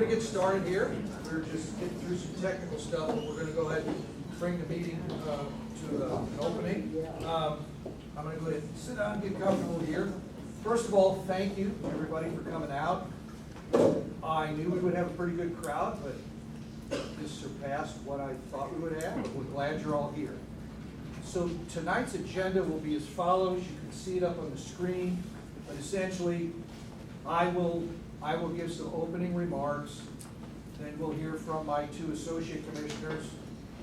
going to get started here. We're just getting through some technical stuff, and we're going to go ahead and bring the meeting to an opening. I'm going to go ahead and sit down and get comfortable here. First of all, thank you everybody for coming out. I knew we would have a pretty good crowd, but this surpassed what I thought we would have, but we're glad you're all here. So tonight's agenda will be as follows. You can see it up on the screen, but essentially I will give some opening remarks, then we'll hear from my two associate commissioners,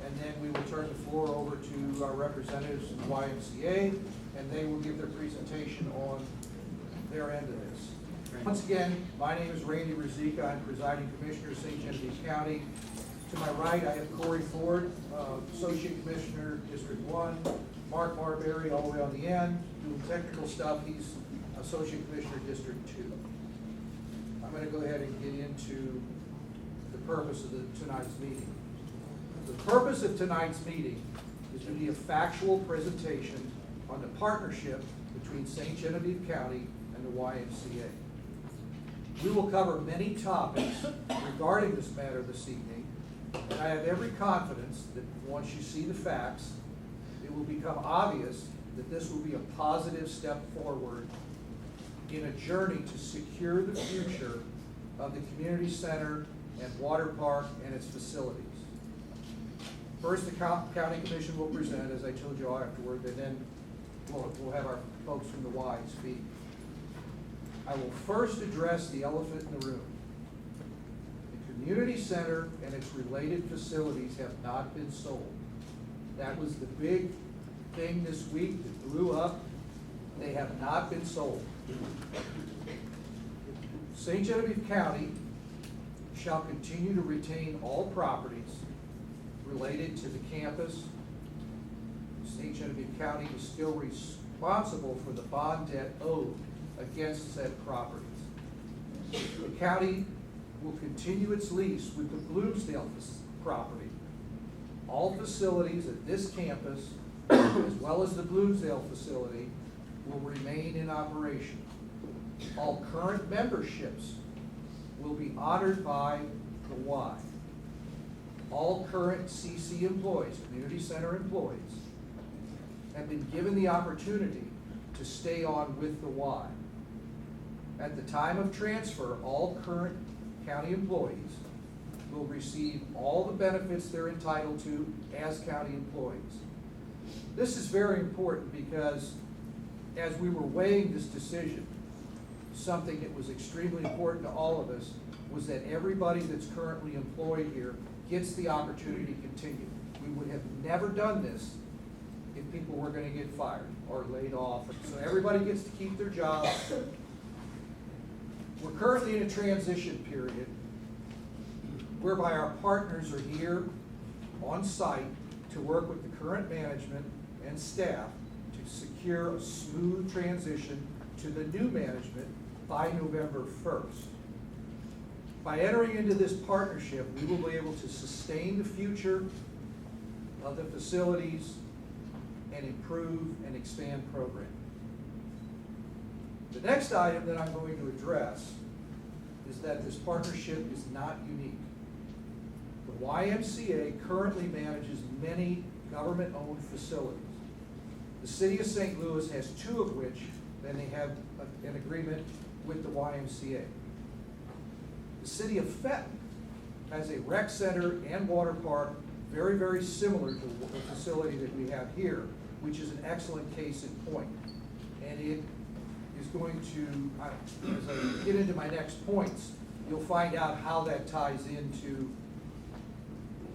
and then we will turn the floor over to our representatives from the YMCA, and they will give their presentation on their end of this. Once again, my name is Randy Rizika. I'm presiding commissioner of St. Genevieve County. To my right, I have Corey Ford, associate commissioner, District 1. Mark Marbury, all the way on the end, doing technical stuff. He's associate commissioner, District 2. I'm going to go ahead and get into the purpose of tonight's meeting. The purpose of tonight's meeting is to be a factual presentation on the partnership between St. Genevieve County and the YMCA. We will cover many topics regarding this matter this evening, and I have every confidence that once you see the facts, it will become obvious that this will be a positive step forward in a journey to secure the future of the community center and water park and its facilities. First, the county commission will present, as I told you all afterward, and then we'll have our folks from the Y speak. I will first address the elephant in the room. The community center and its related facilities have not been sold. That was the big thing this week that blew up. They have not been sold. St. Genevieve County shall continue to retain all properties related to the campus. St. Genevieve County is still responsible for the bond debt owed against said properties. The county will continue its lease with the Bloomsdale property. All facilities at this campus, as well as the Bloomsdale facility, will remain in operation. All current memberships will be honored by the Y. All current CC employees, community center employees, have been given the opportunity to stay on with the Y. At the time of transfer, all current county employees will receive all the benefits they're entitled to as county employees. This is very important because as we were weighing this decision, something that was extremely important to all of us was that everybody that's currently employed here gets the opportunity to continue. We would have never done this if people were going to get fired or laid off. So everybody gets to keep their jobs. We're currently in a transition period whereby our partners are here on site to work with the current management and staff to secure a smooth transition to the new management by November 1st. By entering into this partnership, we will be able to sustain the future of the facilities and improve and expand programming. The next item that I'm going to address is that this partnership is not unique. The YMCA currently manages many government-owned facilities. The city of St. Louis has two of which, then they have an agreement with the YMCA. The city of Fenton has a rec center and water park very, very similar to the facility that we have here, which is an excellent case in point. And it is going to, as I get into my next points, you'll find out how that ties into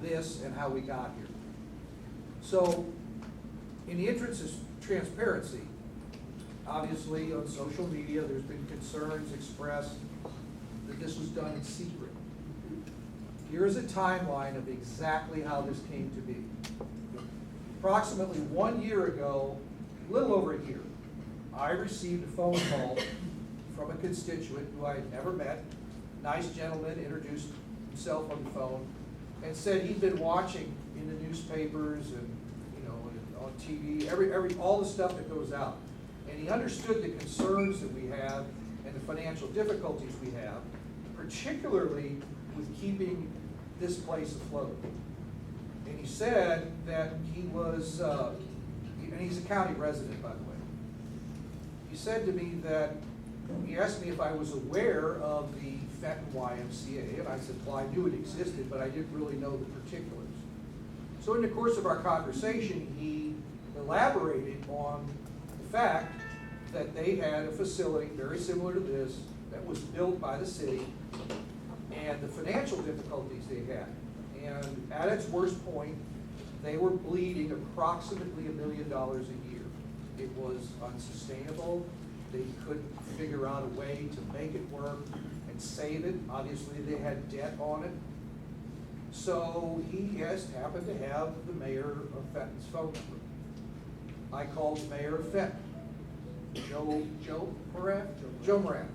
this and how we got here. So, in the interest of transparency, obviously on social media there's been concerns expressed that this was done in secret. Here is a timeline of exactly how this came to be. Approximately 1 year ago, a little over a year, I received a phone call from a constituent who I had never met. Nice gentleman, introduced himself on the phone, and said he'd been watching in the newspapers and on TV, all the stuff that goes out. And he understood the concerns that we have and the financial difficulties we have, particularly with keeping this place afloat. And he said that he was, and he's a county resident, by the way. He said to me that, he asked me if I was aware of the Fenton YMCA, and I said, well, I knew it existed, but I didn't really know the particulars. So in the course of our conversation, he elaborated on the fact that they had a facility very similar to this that was built by the city, and the financial difficulties they had. And at its worst point, they were bleeding approximately $1 million a year. It was unsustainable. They couldn't figure out a way to make it work and save it. Obviously, they had debt on it. So he just happened to have the mayor of Fenton's phone number. I called the mayor of Fenton, Joe Moran,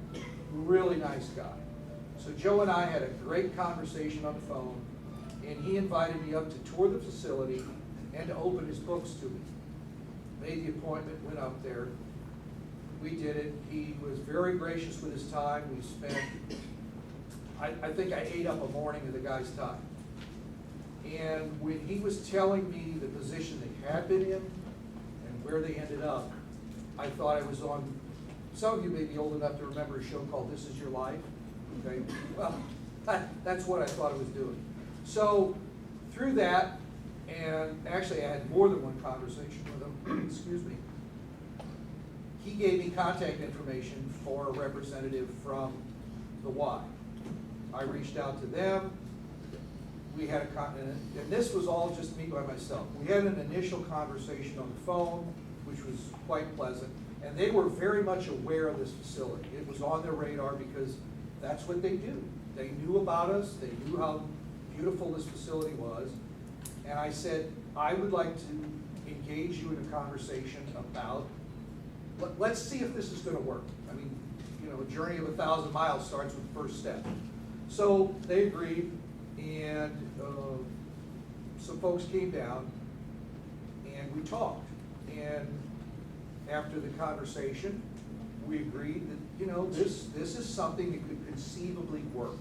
really nice guy. So Joe and I had a great conversation on the phone, and he invited me up to tour the facility and to open his books to me. Made the appointment, went up there. We did it. He was very gracious with his time. We spent, I think I ate up a morning of the guy's time. And when he was telling me the position they had been in and where they ended up, I thought I was on, some of you may be old enough to remember a show called This Is Your Life. Okay, well, that's what I thought I was doing. So through that, and actually I had more than one conversation with him, excuse me, he gave me contact information for a representative from the Y. I reached out to them. We had and this was all just me by myself. We had an initial conversation on the phone, which was quite pleasant, and they were very much aware of this facility. It was on their radar because that's what they do. They knew about us. They knew how beautiful this facility was. And I said, I would like to engage you in a conversation about, let's see if this is going to work. I mean, you know, a journey of 1,000 miles starts with the first step. So they agreed, and some folks came down, and we talked. And after the conversation, we agreed that, you know, this is something that could conceivably work.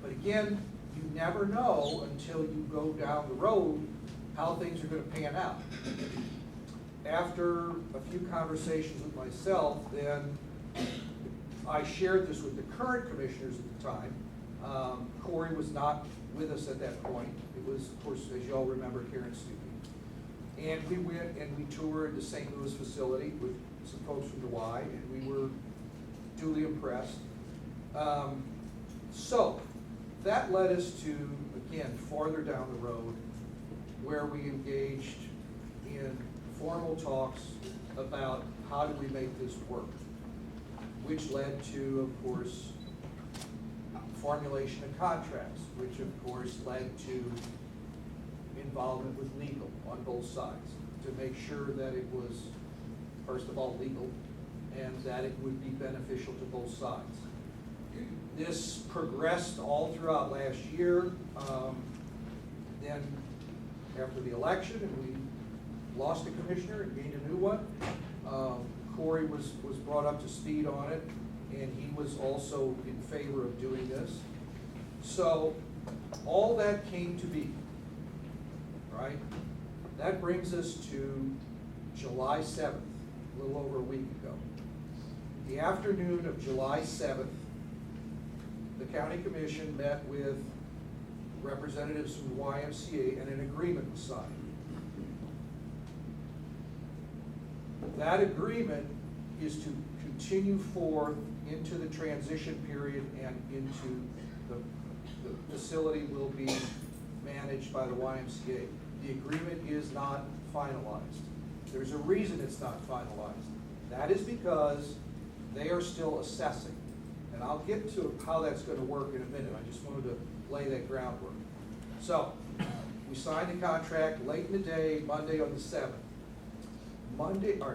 But again, you never know until you go down the road how things are going to pan out. After a few conversations with myself, then I shared this with the current commissioners at the time. Corey was not with us at that point. It was, of course, as you all remember, Karen Stuckey. And we went and we toured the St. Louis facility with some folks from the Y, and we were duly impressed. So that led us to, again, farther down the road, where we engaged in formal talks about how do we make this work, which led to, of course, formulation of contracts, which of course led to involvement with legal on both sides to make sure that it was, first of all, legal, and that it would be beneficial to both sides. This progressed all throughout last year. Then after the election, and we lost a commissioner and gained a new one, Corey was brought up to speed on it, and he was also in favor of doing this. So all that came to be, right? That brings us to July 7th, a little over a week ago. The afternoon of July 7th, the county commission met with representatives from the YMCA, and an agreement was signed. That agreement is to continue forth into the transition period, and into the facility will be managed by the YMCA. The agreement is not finalized. There's a reason it's not finalized. That is because they are still assessing. And I'll get to how that's going to work in a minute. I just wanted to lay that groundwork. So, we signed the contract late in the day, Monday on the 7th.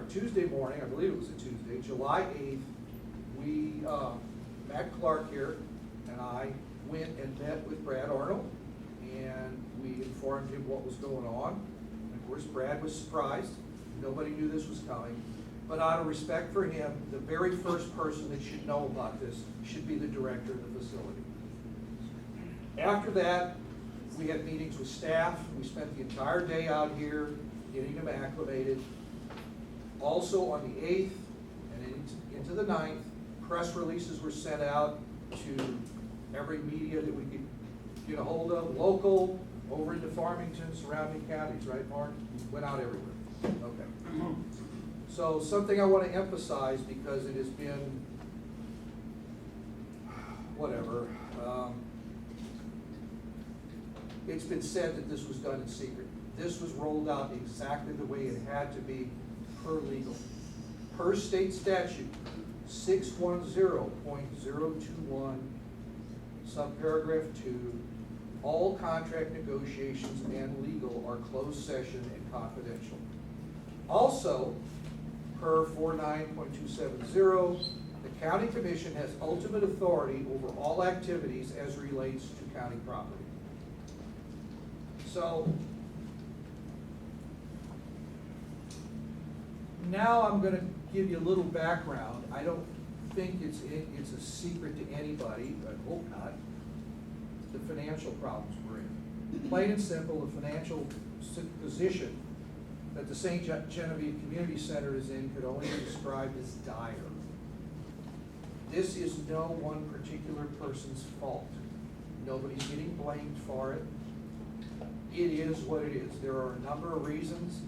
Tuesday morning, I believe it was a Tuesday, July 8th, we, Matt Clark here and I went and met with Brad Arnold, and we informed him what was going on. And of course, Brad was surprised. Nobody knew this was coming. But out of respect for him, the very first person that should know about this should be the director of the facility. After that, we had meetings with staff. We spent the entire day out here getting them acclimated. Also on the 8th and into the 9th, press releases were sent out to every media that we could get a hold of, local, over into Farmington, surrounding counties, right, Mark? Went out everywhere. Okay. So something I want to emphasize, because it has been, whatever, it's been said that this was done in secret. This was rolled out exactly the way it had to be per legal. Per state statute, 610.021, subparagraph 2, all contract negotiations and legal are closed session and confidential. Also, per 49.270, the county commission has ultimate authority over all activities as relates to county property. So, now I'm going to give you a little background. I don't think it's a secret to anybody, I hope not, the financial problems we're in. Plain and simple, the financial position that the St. Genevieve Community Center is in could only be described as dire. This is no one particular person's fault. Nobody's getting blamed for it. It is what it is. There are a number of reasons.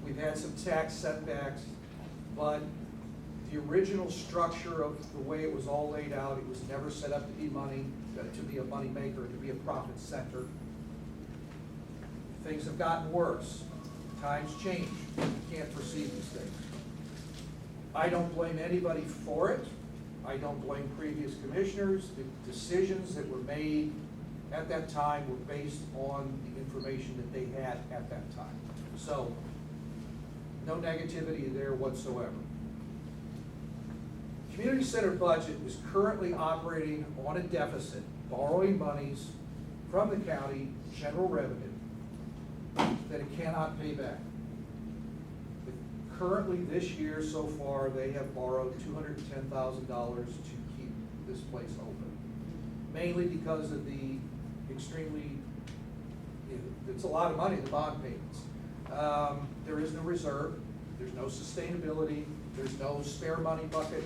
We've had some tax setbacks, but the original structure of the way it was all laid out, it was never set up to be money, to be a money maker, to be a profit center. Things have gotten worse. Times change. You can't foresee these things. I don't blame anybody for it. I don't blame previous commissioners. The decisions that were made at that time were based on the information that they had at that time. So, no negativity there whatsoever. Community center budget is currently operating on a deficit, borrowing monies from the county general revenue that it cannot pay back. Currently this year so far, they have borrowed $210,000 to keep this place open. Mainly because of the extremely, it's a lot of money, the bond payments. There is no reserve, there's no sustainability, there's no spare money bucket.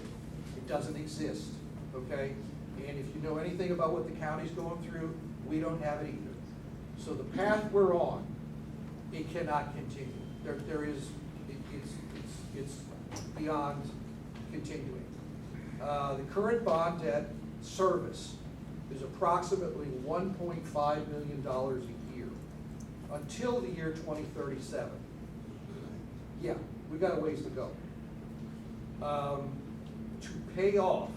It doesn't exist, okay? And if you know anything about what the county's going through, we don't have it either. So the path we're on, it cannot continue. It's beyond continuing. The current bond debt service is approximately $1.5 million a year until the year 2037. Yeah, we've got a ways to go. To pay off,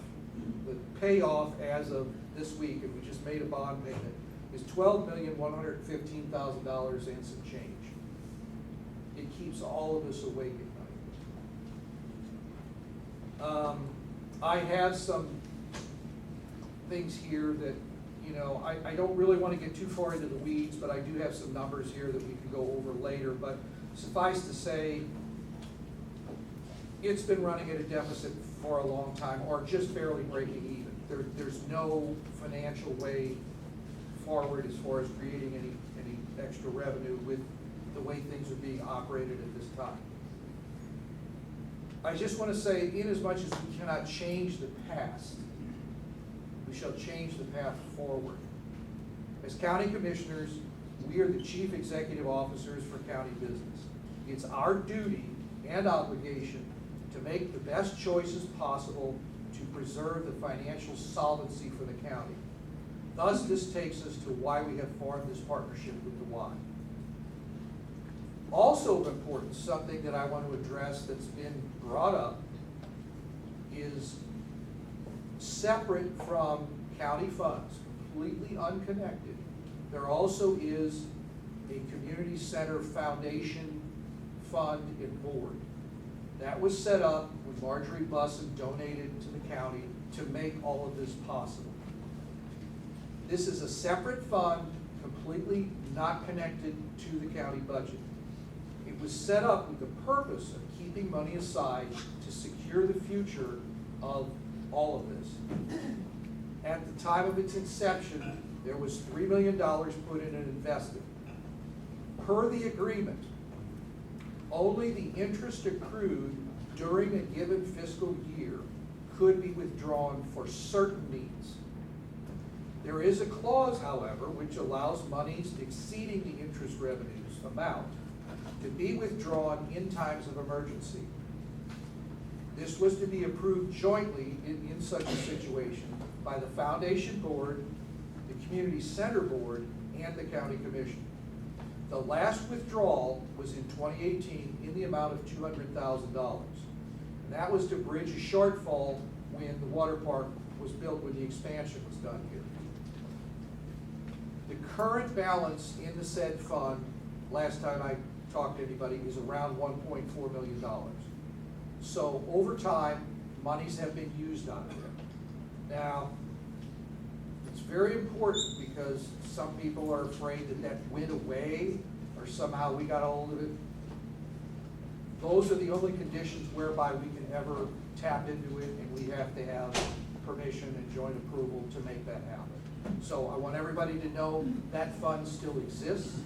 the payoff as of this week, and we just made a bond payment, is $12,115,000 and some change. It keeps all of us awake at night. I have some things here that, you know, I don't really want to get too far into the weeds, but I do have some numbers here that we can go over later. But suffice to say, it's been running at a deficit for a long time, or just barely breaking even. There's no financial way forward as far as creating any extra revenue with the way things are being operated at this time. I just want to say, in as much as we cannot change the past, we shall change the path forward. As county commissioners, we are the chief executive officers for county business. It's our duty and obligation to make the best choices possible to preserve the financial solvency for the county. Thus, this takes us to why we have formed this partnership with the Y. Also of importance, something that I want to address that's been brought up is separate from county funds, completely unconnected. There also is a community center foundation fund and board. That was set up when Marjorie Bussin donated to the county to make all of this possible. This is a separate fund, completely not connected to the county budget. It was set up with the purpose of keeping money aside to secure the future of all of this. At the time of its inception, there was $3 million put in and invested. Per the agreement, only the interest accrued during a given fiscal year could be withdrawn for certain needs. There is a clause, however, which allows monies exceeding the interest revenues amount to be withdrawn in times of emergency. This was to be approved jointly in such a situation by the Foundation Board, the Community Center Board, and the County Commission. The last withdrawal was in 2018 in the amount of $200,000. And that was to bridge a shortfall when the water park was built, when the expansion was done here. The current balance in the said fund, last time I talked to anybody, is around $1.4 million. So over time, monies have been used on it. Now, it's very important because some people are afraid that that went away or somehow we got a hold of it. Those are the only conditions whereby we can ever tap into it, and we have to have permission and joint approval to make that happen. So I want everybody to know that fund still exists.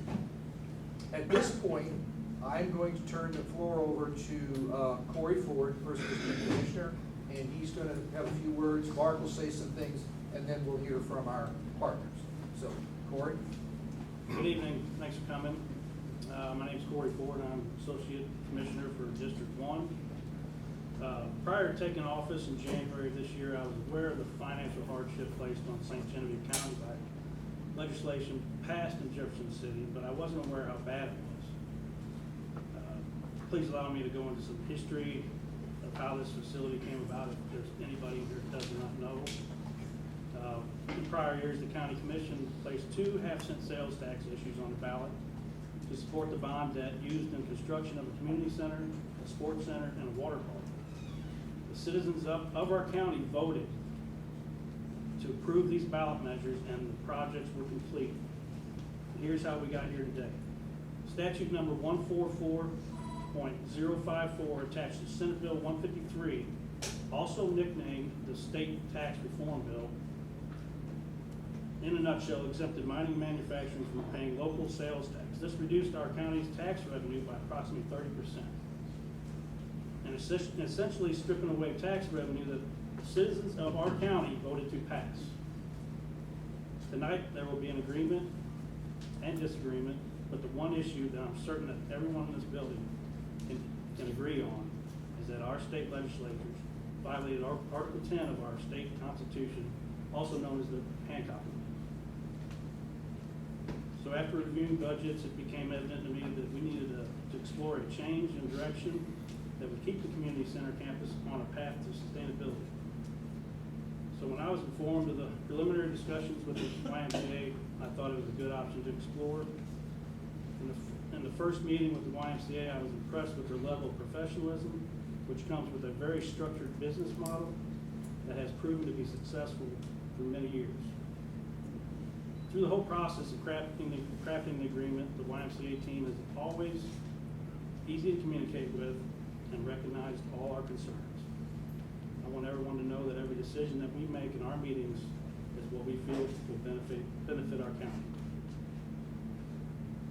At this point, I'm going to turn the floor over to Corey Ford, First District Commissioner, and he's going to have a few words. Mark will say some things, and then we'll hear from our partners. So, Corey? Good evening. Thanks for coming. My name is Corey Ford. I'm Associate Commissioner for District 1. Prior to taking office in January of this year, I was aware of the financial hardship placed on St. Genevieve County by legislation passed in Jefferson City, but I wasn't aware how bad it was. Please allow me to go into some history of how this facility came about, if there's anybody here that does not know. In prior years, the County Commission placed 2 half-cent sales tax issues on the ballot to support the bond debt used in construction of a community center, a sports center, and a water park. The citizens of our county voted to approve these ballot measures, and the projects were complete. Here's how we got here today. Statute number 144.054 attached to Senate Bill 153, also nicknamed the State Tax Reform Bill, in a nutshell, exempted mining and manufacturing from paying local sales tax. This reduced our county's tax revenue by approximately 30%. And essentially stripping away tax revenue that the citizens of our county voted to pass. Tonight, there will be an agreement and disagreement, but the one issue that I'm certain that everyone in this building can agree on is that our state legislatures violated Article 10 of our state constitution, also known as the Hancock Amendment. So after reviewing budgets, it became evident to me that we needed to explore a change in direction that would keep the community center campus on a path to sustainability. So when I was informed of the preliminary discussions with the YMCA, I thought it was a good option to explore. In the first meeting with the YMCA, I was impressed with their level of professionalism, which comes with a very structured business model that has proven to be successful for many years. Through the whole process of crafting the agreement, the YMCA team is always easy to communicate with and recognized all our concerns. I want everyone to know that every decision that we make in our meetings is what we feel will benefit our county.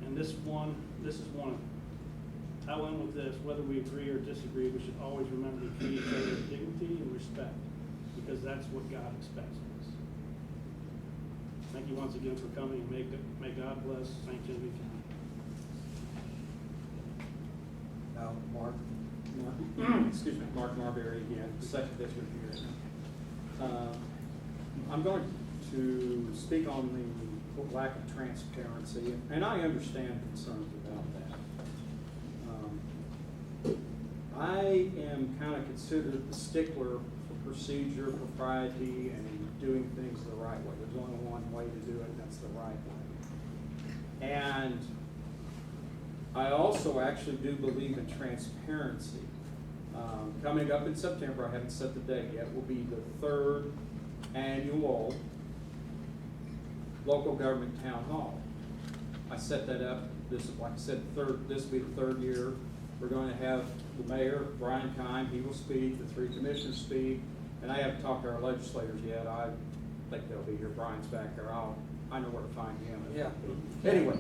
And this is one of them. I'll end with this: whether we agree or disagree, we should always remember to treat each other with dignity and respect, because that's what God expects of us. Thank you once again for coming, and may God bless St. Genevieve County. Now, Mark. Excuse me, Mark Marbury again, Second District here. I'm going to speak on the lack of transparency, and I understand concerns about that. I am kind of considered the stickler for procedure, propriety, and doing things the right way. There's only one way to do it, and that's the right way. And I also actually do believe in transparency. Coming up in September, I haven't set the date yet, will be the 3rd annual local government town hall. I set that up. This is, like I said, this will be the 3rd year. We're going to have the mayor, Brian Kime, he will speak, the 3 commissioners speak, and I haven't talked to our legislators yet. think they'll be here. Brian's back there. I know where to find him. Yeah. Anyway,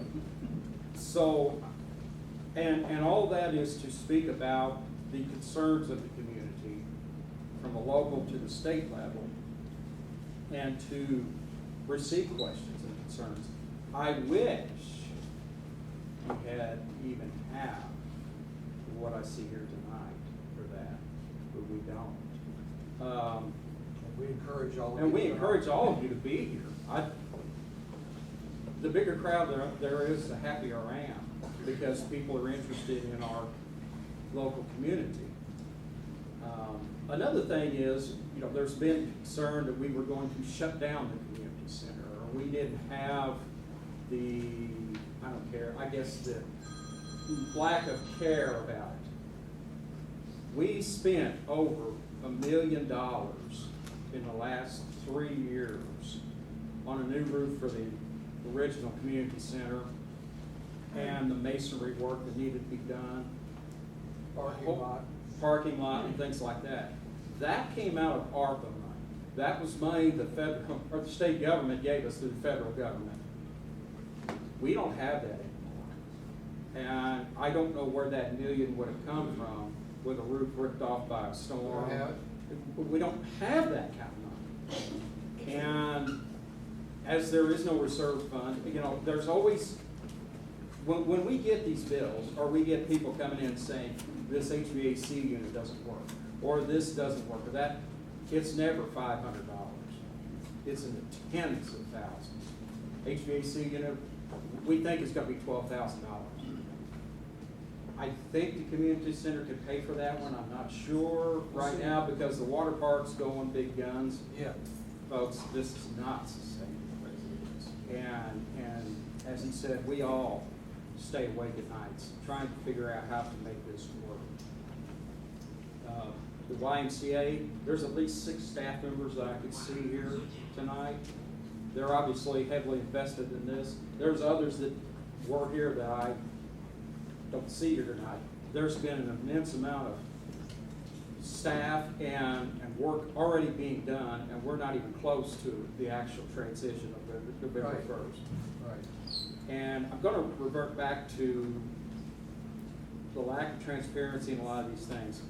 so, and all that is to speak about the concerns of the community from the local to the state level, and to receive questions and concerns. I wish we had even half of what I see here tonight for that, but we don't. We encourage all of you. And we encourage all of you to be here. The bigger crowd there is, the happier I am, because people are interested in our local community. Another thing is, you know, there's been concern that we were going to shut down the community center, or we didn't have the, I don't care, I guess the lack of care about it. We spent over $1 million in the last 3 years on a new roof for the original community center and the masonry work that needed to be done. Parking lot and things like that. That came out of ARPA money. That was money the federal, or the state government gave us through the federal government. We don't have that anymore. And I don't know where that million would have come from with a roof ripped off by a storm. We don't have that kind of money. And as there is no reserve fund, you know, there's always, when we get these bills, or we get people coming in saying, this HVAC unit doesn't work, or this doesn't work, or that, it's never $500. It's in the tens of thousands. HVAC unit, we think it's gonna be $12,000. I think the community center could pay for that one. I'm not sure right now, because the water park's going big guns. Yeah. Folks, this is not sustainable as it is. And as he said, we all stay awake at nights trying to figure out how to make this work. The YMCA, there's at least 6 staff members that I could see here tonight. They're obviously heavily invested in this. There's others that were here that I don't see here tonight. There's been an immense amount of staff and work already being done, and we're not even close to the actual transition of November 1st. Right. And I'm going to revert back to the lack of transparency in a lot of these things.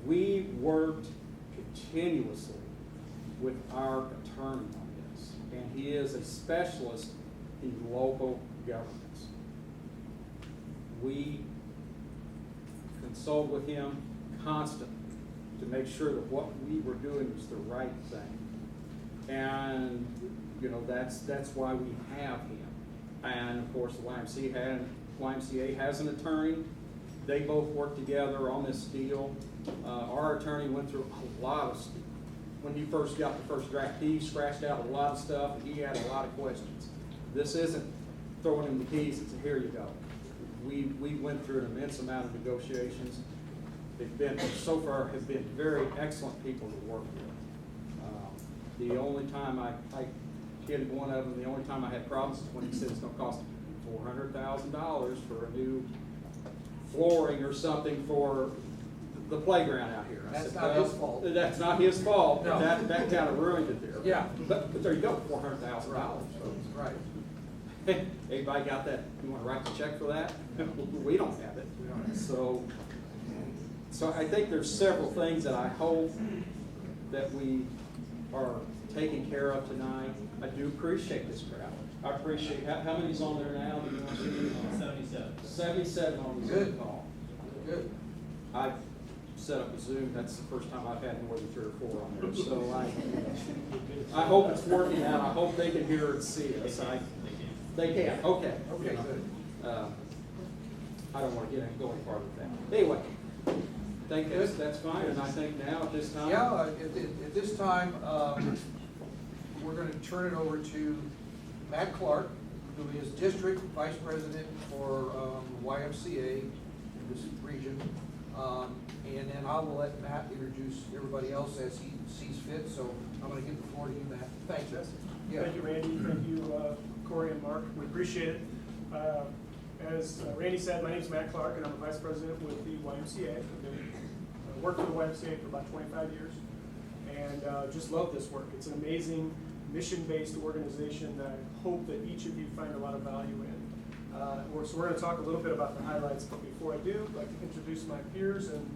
We worked continuously with our attorney on this, and he is a specialist in local governments. We consult with him constantly to make sure that what we were doing was the right thing. And, you know, that's why we have him. And of course, the YMCA has an attorney. They both work together on this deal. Our attorney went through a lot of, when he first got the first draft, he scratched out a lot of stuff, and he had a lot of questions. This isn't throwing him the keys and say, here you go. We went through an immense amount of negotiations. They've been, so far, have been very excellent people to work with. The only time I kidded one of them, the only time I had problems is when he said it's gonna cost $400,000 for a new flooring or something for the playground out here. I That's said, not well, his fault. That's not his fault, No. but that kind of ruined it there. Yeah. But there you go, $400,000. Right. Everybody got that? You wanna write the check for that? We don't have it. We don't have it. So I think there's several things that I hope that we are taking care of tonight. I do appreciate this crowd. I appreciate, how many's on there now? Do you want to see? 77. 77 on the Zoom Good. call. Good. I set up a Zoom, that's the first time I've had more than 3 or 4 on there. So I hope it's working out. I hope they can hear and see us. They can, okay. Okay, good. I don't want to go any farther with that. Anyway, that's fine, and I think now at this time. Yeah, at this time, we're gonna turn it over to Matt Clark, who is District Vice President for YMCA in this region. And then I will let Matt introduce everybody else as he sees fit, so I'm gonna give the floor to you, Matt. Thanks. Yeah. Thank you, Randy. Thank you, Corey and Mark. We appreciate it. As Randy said, my name is Matt Clark, and I'm the Vice President with the YMCA. I've been worked for the YMCA for about 25 years, and just love this work. It's an amazing mission-based organization that I hope that each of you find a lot of value in. So we're going to talk a little bit about the highlights, but before I do, I'd like to introduce my peers and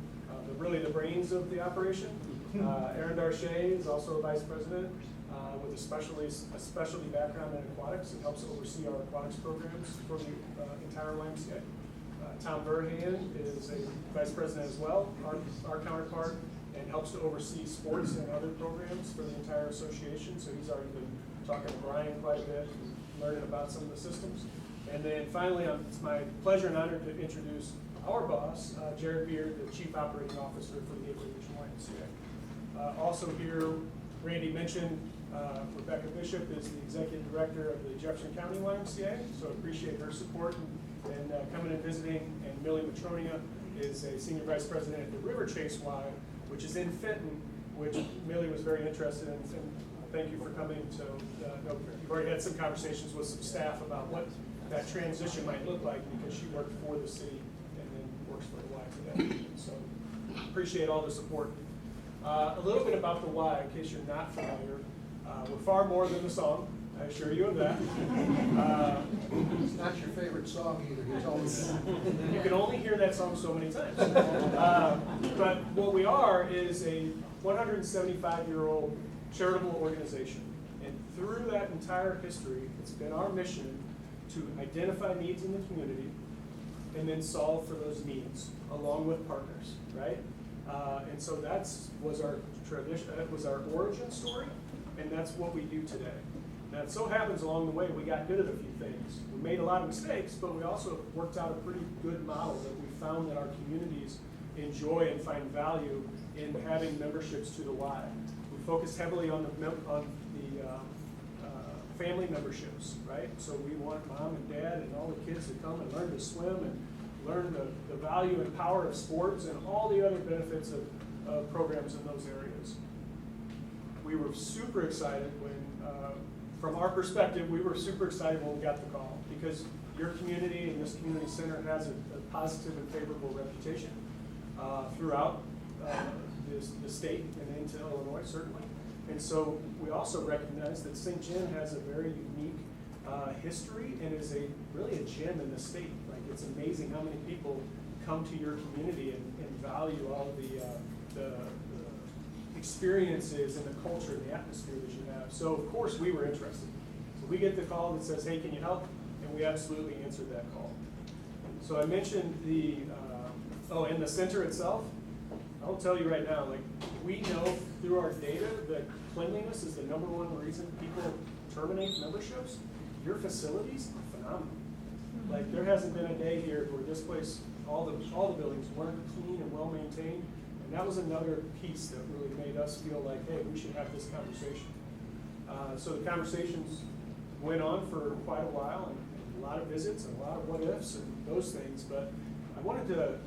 really the brains of the operation. Aaron Darche is also a vice president with a specialty background in aquatics and helps oversee our aquatics programs for the entire YMCA. Tom Burhan is a vice president as well, our counterpart, and helps to oversee sports and other programs for the entire association. So he's already been talking to Brian quite a bit and learning about some of the systems. And then finally, it's my pleasure and honor to introduce our boss, Jared Beard, the Chief Operating Officer for the Gateway Region YMCA. Also here, Randy mentioned Rebecca Bishop is the Executive Director of the Jefferson County YMCA, so appreciate her support and coming and visiting. And Millie Matronia is a Senior Vice President at the River Chase Y, which is in Fenton, which Millie was very interested in. And thank you for coming. So you've already had some conversations with some staff about what that transition might look like, because she worked for the city and then works for the Y today. So appreciate all the support. A little bit about the Y, in case you're not familiar. We're far more than the song, I assure you of that. It's not your favorite song either, he told me. You can only hear that song so many times. But what we are is a 175-year-old charitable organization. And through that entire history, it's been our mission to identify needs in the community and then solve for those needs along with partners, right? And so was our tradition, that was our origin story, and that's what we do today. Now it so happens along the way we got good at a few things. We made a lot of mistakes, but we also worked out a pretty good model that we found that our communities enjoy and find value in having memberships to the Y. We focused heavily on the family memberships, right? So we want mom and dad and all the kids to come and learn to swim and learn the value and power of sports and all the other benefits of programs in those areas. We were super excited when, from our perspective, we were super excited when we got the call, because your community and this community center has a positive and favorable reputation throughout the state and into Illinois, certainly. And so we also recognize that St. Gen has a very unique history and is really a gem in the state. Like, it's amazing how many people come to your community and value all of the experiences and the culture and the atmosphere that you have. So of course we were interested. So we get the call that says, hey, can you help? And we absolutely answered that call. So I mentioned and the center itself. I'll tell you right now, like, we know through our data that cleanliness is the #1 reason people terminate memberships. Your facilities are phenomenal. Like, there hasn't been a day here where this place, all the buildings weren't clean and well maintained. And that was another piece that really made us feel like, hey, we should have this conversation. So the conversations went on for quite a while, and a lot of visits and a lot of what ifs and those things. But I wanted to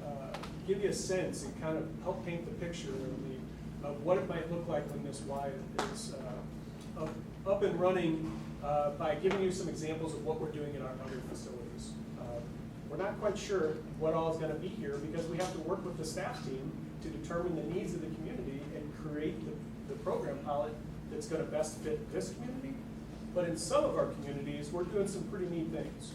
give you a sense and kind of help paint the picture of what it might look like when this Y is up and running by giving you some examples of what we're doing in our other facilities. We're not quite sure what all is going to be here, because we have to work with the staff team to determine the needs of the community and create the program pilot that's going to best fit this community. But in some of our communities, we're doing some pretty neat things.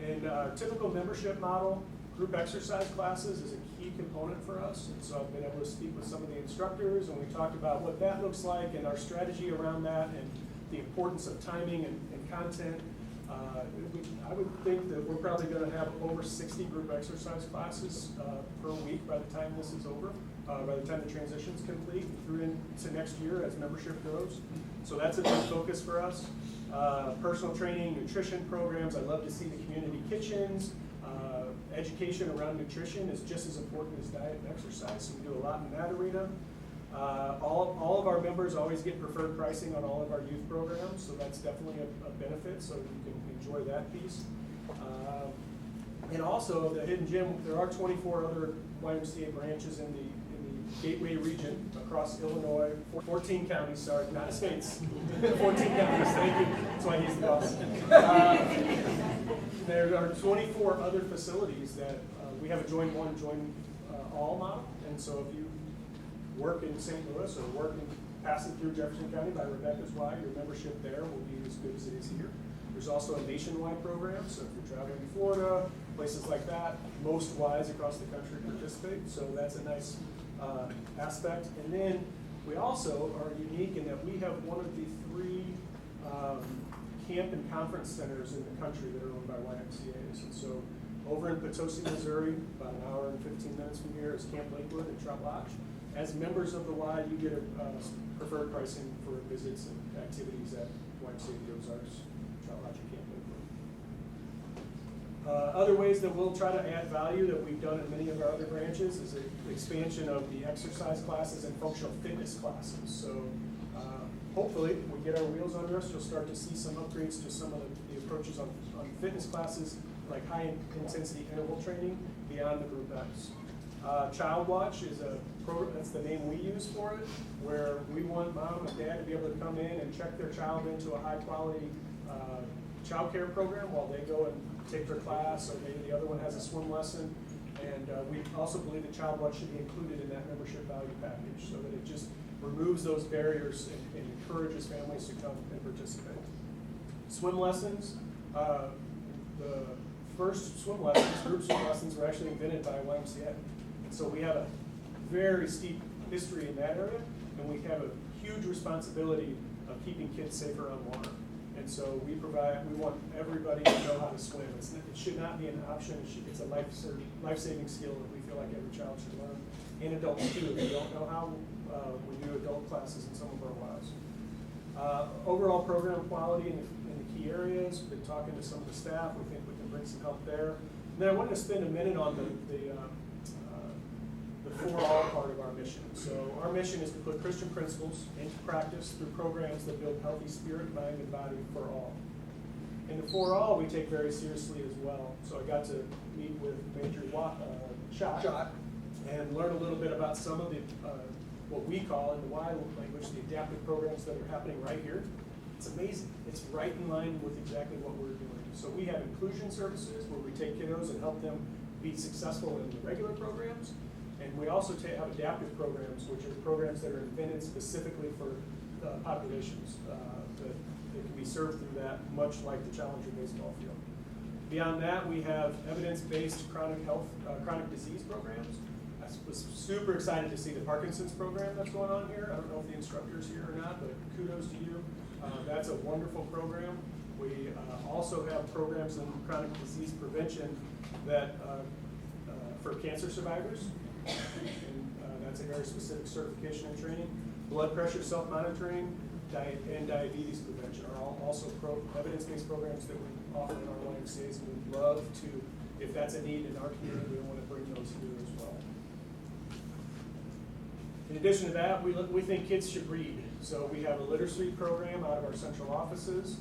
And typical membership model, group exercise classes is a key component for us. And so I've been able to speak with some of the instructors, and we talked about what that looks like and our strategy around that and the importance of timing and content. I would think that we're probably going to have over 60 group exercise classes per week by the time this is over, by the time the transition's complete, through into next year as membership grows. So that's a big focus for us. Personal training, nutrition programs. I love to see the community kitchens. Education around nutrition is just as important as diet and exercise, so we do a lot in that arena. All of our members always get preferred pricing on all of our youth programs, so that's definitely a benefit, so you can enjoy that piece. And also, the Hidden Gem, there are 24 other YMCA branches in the Gateway region across Illinois, 14 counties, sorry, not states, 14 counties, thank you, that's why he's the boss. There are 24 other facilities that we have a join one, join all model, and so if you work in St. Louis or work in passing through Jefferson County by Rebecca's Y, your membership there will be as good as it is here. There's also a nationwide program, so if you're traveling to Florida, places like that, most Ys across the country participate, so that's a nice aspect. And then we also are unique in that we have one of the 3 camp and conference centers in the country that are owned by YMCA's. And so over in Potosi, Missouri, about an hour and 15 minutes from here, is Camp Lakewood and Trout Lodge. As members of the Y, you get a preferred pricing for visits and activities at YMCA the Ozarks, Trout Lodge, and Camp Lakewood. Other ways that we'll try to add value that we've done in many of our other branches is the expansion of the exercise classes and functional fitness classes. So hopefully, when we get our wheels under us, you'll start to see some upgrades to some of the approaches on fitness classes, like high intensity interval training beyond the group X. Child Watch is a program, that's the name we use for it, where we want mom and dad to be able to come in and check their child into a high quality child care program while they go and take their class, or maybe the other one has a swim lesson. And we also believe that Child Watch should be included in that membership value package so that it just removes those barriers and encourages families to come and participate. Swim lessons, the first swim lessons, group swim lessons, were actually invented by YMCA. And so we have a very steep history in that area, and we have a huge responsibility of keeping kids safer on water. And so we want everybody to know how to swim. It should not be an option. It's a life-saving skill that we feel like every child should learn. And adults too. If you don't know how, we do adult classes in some of our Ys. Overall program quality in the key areas. Been talking to some of the staff. We think we can bring some help there. And then I wanted to spend a minute on the for all part of our mission. So our mission is to put Christian principles into practice through programs that build healthy spirit, mind, and body for all. And the for all we take very seriously as well. So I got to meet with Major Schott and learn a little bit about some of the what we call in the Y language the adaptive programs that are happening right here. It's amazing. It's right in line with exactly what we're doing. So we have inclusion services where we take kiddos and help them be successful in the regular programs. And we also have adaptive programs, which are programs that are invented specifically for populations that can be served through that, much like the Challenger baseball field. Beyond that, we have evidence-based chronic disease programs. I was super excited to see the Parkinson's program that's going on here. I don't know if the instructor's here or not, but kudos to you. That's a wonderful program. We also have programs in chronic disease prevention that for cancer survivors. And that's a very specific certification and training. Blood pressure self-monitoring and diabetes prevention are also evidence-based programs that we offer in our YMCA's, and we'd love to, if that's a need in our community, we want to bring those here as well. In addition to that, we think kids should read. So we have a literacy program out of our central offices.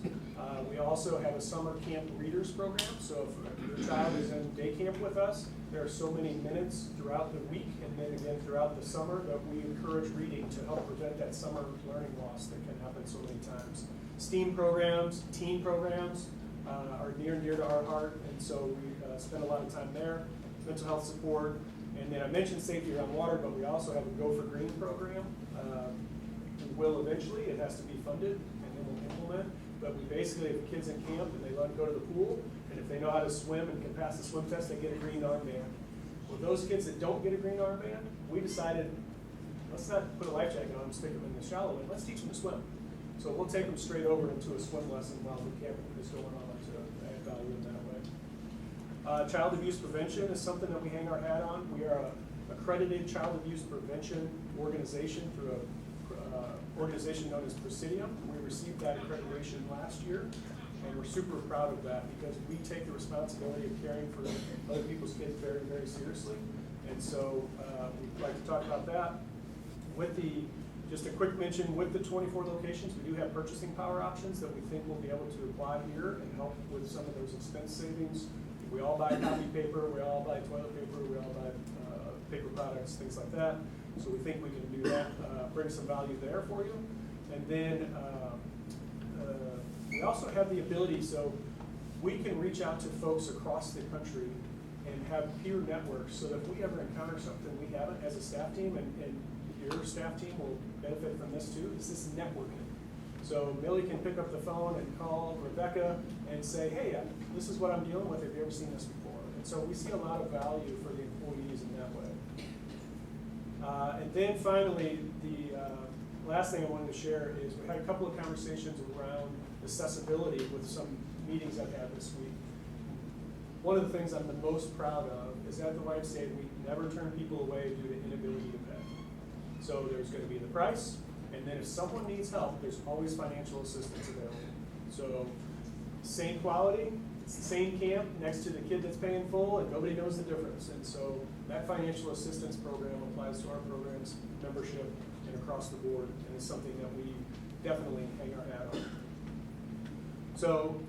We also have a summer camp readers program. So if your child is in day camp with us, there are so many minutes throughout the week and then again throughout the summer that we encourage reading to help prevent that summer learning loss that can happen so many times. STEAM programs, teen programs are near and dear to our heart, and so we spend a lot of time there. Mental health support, and then I mentioned safety around water, but we also have a Go for Green program. We will eventually, it has to be funded, and then we'll implement. But we basically have kids in camp, and they let them go to the pool, and if they know how to swim and can pass the swim test, they get a green armband. With those kids that don't get a green armband, we decided, let's not put a life jacket on and stick them in the shallow end, let's teach them to swim. So we'll take them straight over into a swim lesson while the camp is going on to add value in that way. Child abuse prevention is something that we hang our hat on. We are an accredited child abuse prevention organization through an organization known as Presidium. We received that accreditation last year, and we're super proud of that because we take the responsibility of caring for other people's kids very, very seriously. And so we'd like to talk about that. Just a quick mention, with the 24 locations, we do have purchasing power options that we think we'll be able to apply here and help with some of those expense savings. We all buy copy paper, we all buy toilet paper, we all buy paper products, things like that. So we think we can do that, bring some value there for you. And then we also have the ability, so we can reach out to folks across the country and have peer networks so that if we ever encounter something we haven't as a staff team, and your staff team will benefit from this too, is this networking. So Millie can pick up the phone and call Rebecca and say, hey, this is what I'm dealing with, have you ever seen this before? And so we see a lot of value for the employees in that way. And then finally, the last thing I wanted to share is we had a couple of conversations around accessibility with some meetings I've had this week. One of the things I'm the most proud of is at the YMCA, we never turn people away due to inability to pay. So there's going to be the price, and then if someone needs help, there's always financial assistance available. So same quality, it's the same camp next to the kid that's paying full, and nobody knows the difference. And so that financial assistance program applies to our programs, membership, and across the board, and it's something that we definitely hang our hat on. So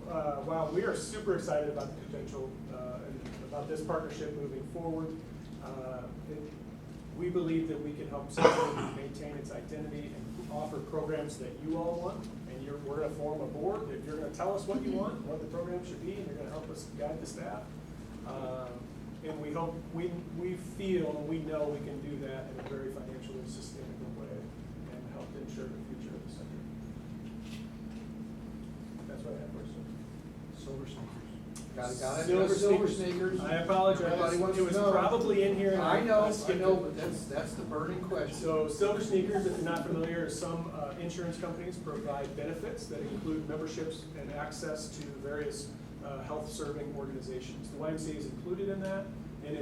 while we are super excited about the potential and about this partnership moving forward, we believe that we can help Central maintain its identity and offer programs that you all want. And we're going to form a board that you're going to tell us what you want, what the program should be, and you're going to help us guide the staff. And we hope, we feel, and we know we can do that in a very financially sustainable way and help ensure the future of the center. That's what I have for you. Silver sneakers. Got it. Silver sneakers. I apologize. Everybody wants It to was know. probably in here. And I know, skipped it. but that's the burning question. So Silver Sneakers, if you're not familiar, some insurance companies provide benefits that include memberships and access to various health-serving organizations. The YMCA is included in that, and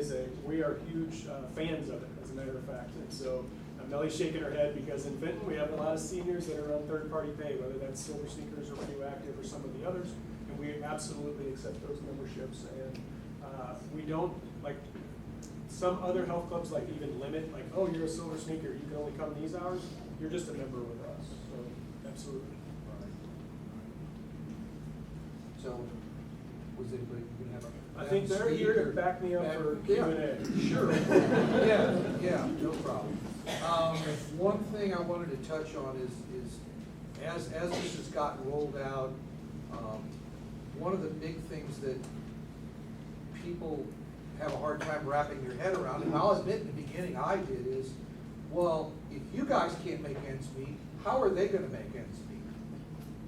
we are huge fans of it, as a matter of fact. And so Mellie's shaking her head because in Vinton we have a lot of seniors that are on third-party pay, whether that's Silver Sneakers or Radioactive or some of the others, and we absolutely accept those memberships. And we don't, like some other health clubs, like even limit, like, oh, you're a Silver Sneaker, you can only come these hours. You're just a member with us, so absolutely. So, was anybody going to have a? I think they're here to back me up for Q&A. Sure. Yeah, no problem. One thing I wanted to touch on is as this has gotten rolled out, one of the big things that people have a hard time wrapping their head around, and I'll admit in the beginning I did, is, well, if you guys can't make ends meet, how are they going to make ends meet?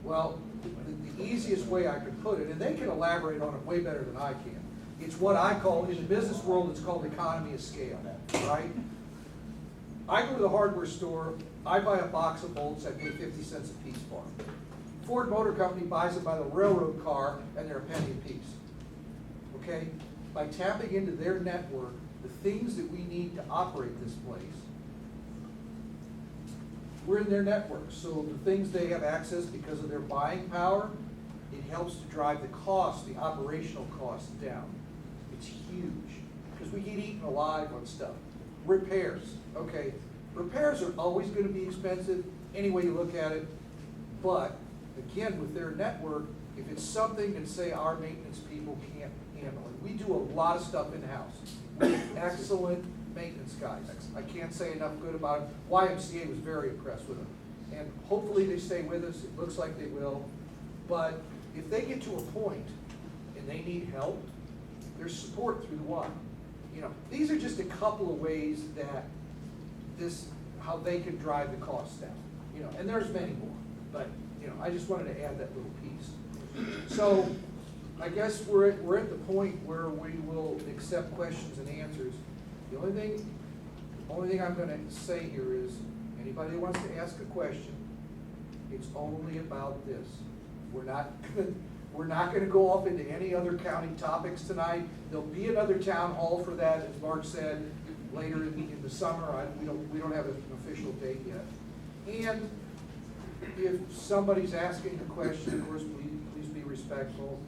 Well, the easiest way I could put it, and they can elaborate on it way better than I can, it's what I call, in the business world, it's called economy of scale, right? I go to the hardware store, I buy a box of bolts, I pay 50 cents a piece for them. Ford Motor Company buys it by the railroad car, and they're a penny a piece. Okay? By tapping into their network, the things that we need to operate this place, we're in their network. So the things they have access because of their buying power, it helps to drive the cost, the operational costs down. It's huge, because we get eaten alive on stuff. Repairs, okay. Repairs are always going to be expensive, any way you look at it. But, again, with their network, if it's something that, say, our maintenance people can't handle it, we do a lot of stuff in-house. We have excellent maintenance guys. I can't say enough good about them. YMCA was very impressed with them. And hopefully they stay with us. It looks like they will. But if they get to a point and they need help, there's support through the Y. You know, these are just a couple of ways that how they can drive the costs down. You know, and there's many more. But, you know, I just wanted to add that little piece. So, I guess we're at the point where we will accept questions and answers. The only thing I'm going to say here is, anybody who wants to ask a question, it's only about this. We're not going to go off into any other county topics tonight. There'll be another town hall for that, as Mark said, later in the summer. We don't have an official date yet. And if somebody's asking a question, of course, please be respectful.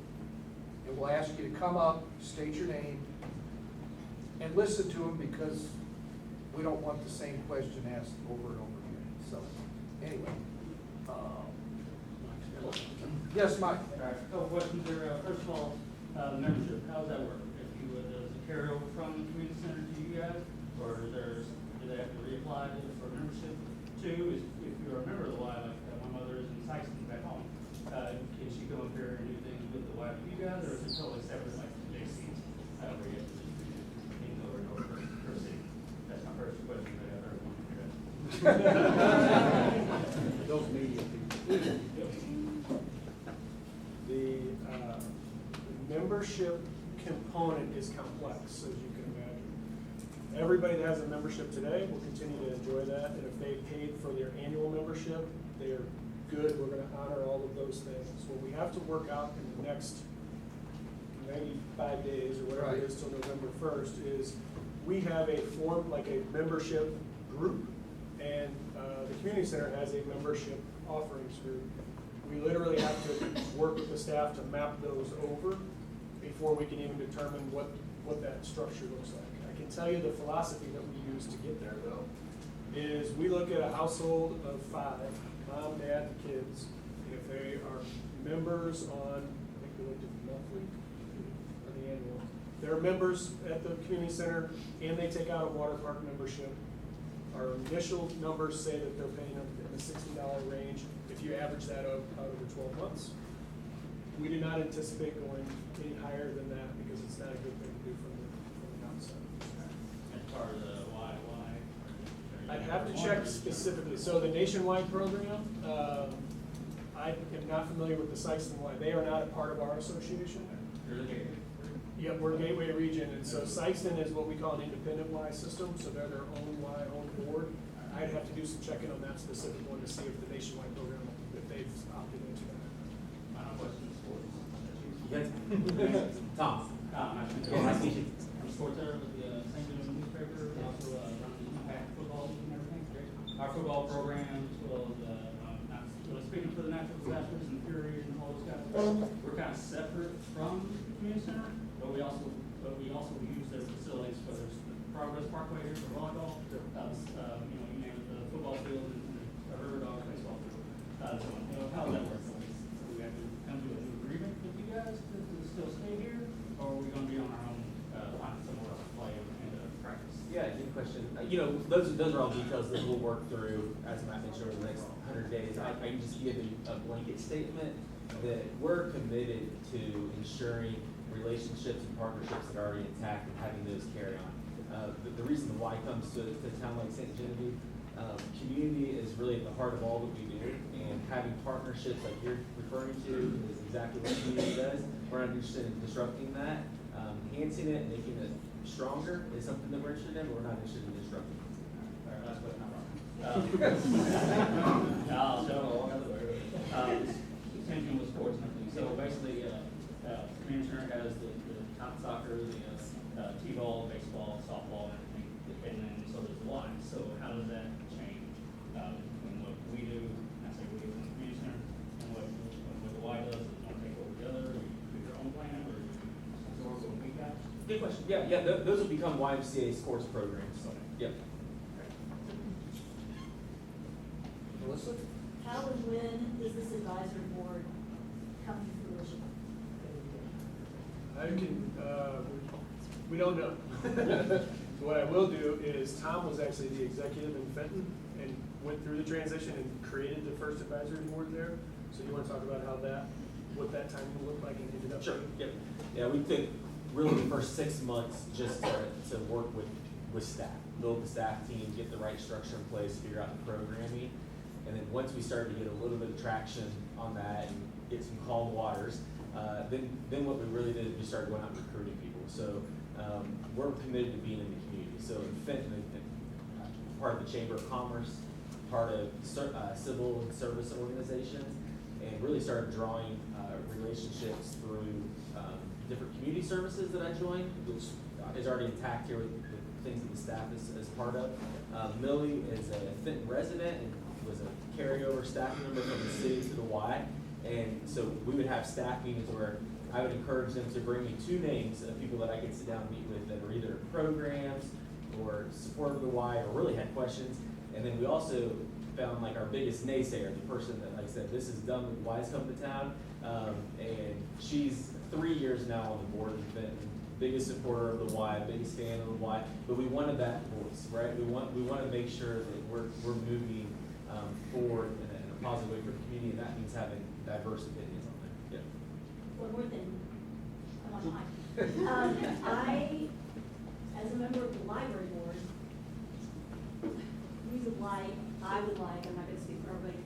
And we'll ask you to come up, state your name, and listen to them, because we don't want the same question asked over and over again. So, anyway. Yes, Mike. All right, a couple questions there. First of all, membership, how does that work? If you would, does it carry over from the community center to you guys, or do they have to reapply for membership? Two, is if you're a member of the Y, like my mother is in Tyson back home, can she come up here and do things with the Y with you guys, or is it totally separate, like the JCs? Where you have to just over and over per city? That's my first question, but I got one. Those media people. The membership component is complex, as you can imagine. Everybody that has a membership today will continue to enjoy that, and if they paid for their annual membership, they are good. We're gonna honor all of those things. What we have to work out in the next 95 days, or whatever it is, till November 1st, is we have a form, like a membership group, and the community center has a membership offerings group. We literally have to work with the staff to map those over before we can even determine what that structure looks like. I can tell you the philosophy that we use to get there, though, is we look at a household of 5, mom, dad, and kids, and if they are members on, I think we looked at the monthly or the annual, they're members at the community center and they take out a water park membership. Our initial numbers say that they're paying up in the $60 range if you average that out over 12 months. We do not anticipate going any higher than that because it's not a good thing to do from the outside. As far as why? I'd have to check specifically. So the nationwide program, I am not familiar with the Sykeston Y. They are not a part of our association. You're the gateway. Yep, we're Gateway Region, and so Sykeston is what we call an independent Y system, so they're their own Y, own board. I'd have to do some checking on that specific one to see if the nationwide program, if they've opted into that. Final question, sports. Yes. Tom. I'm a sports editor with the St. Louis newspaper, also run the Impact football league and everything. Our football programs, as well as speaking for the natural disasters and Fury and all those guys, we're kind of separate from the community center, but we also use their facilities, whether it's the Progress Parkway here for volleyball, you name it, the football field and the River Dogs baseball field. So, how does that work? Do we have to come to a new agreement with you guys to still stay here, or are we gonna be on our own, find somewhere else to play and practice? Yeah, good question. Those are all details that we'll work through as Matt mentioned over the next 100 days. I can just give a blanket statement that we're committed to ensuring relationships and partnerships that are already intact and having those carry on. The reason the why comes to a town like St. Genevieve, community is really at the heart of all that we do, and having partnerships like you're referring to is exactly what community does. We're not interested in disrupting that. Enhancing it, making it stronger is something that we're interested in, but we're not interested in disrupting it. All right, last question, I'm wrong. I'll show all the way. Continuing with sports and everything. So basically, community center has the top soccer, the t-ball, baseball, softball, and everything, and then so does the Y. So how does that change between what we do, I say we do in the community center, and what the Y does? Does one take over the other, or you do your own plan, or you absorb what we got? Good question. Yeah, those will become YMCA sports programs. Yep. Melissa? How and when does this advisory board come to fruition? We don't know. What I will do is, Tom was actually the executive in Fenton and went through the transition and created the first advisory board there. So you want to talk about what that time looked like and ended up? Sure. Yep. Yeah, we took really the first 6 months just to work with staff, build the staff team, get the right structure in place, figure out the programming. And then once we started to get a little bit of traction on that and get some calm waters, then what we really did is we started going out and recruiting people. So we're committed to being in the community. So in Fenton, part of the Chamber of Commerce, part of civil and service organizations, and really started drawing relationships through different community services that I joined, which is already intact here with the things that the staff is part of. Millie is a Fenton resident and was a carryover staff member from the city to the Y. And so we would have staff meetings where I would encourage them to bring me 2 names of people that I could sit down and meet with that are either programs or supportive of the Y or really had questions. And then we also found like our biggest naysayer, the person that like said, this is dumb, the Y's come to town. And she's 3 years now on the board and been biggest supporter of the Y, biggest fan of the Y. But we wanted that voice, right? We want to make sure that we're moving forward in a positive way for the community, and that means having diverse opinions on that. Yeah. One more thing, I'm on time. I, as a member of the library board, use of like, I would like, I'm not gonna speak for everybody,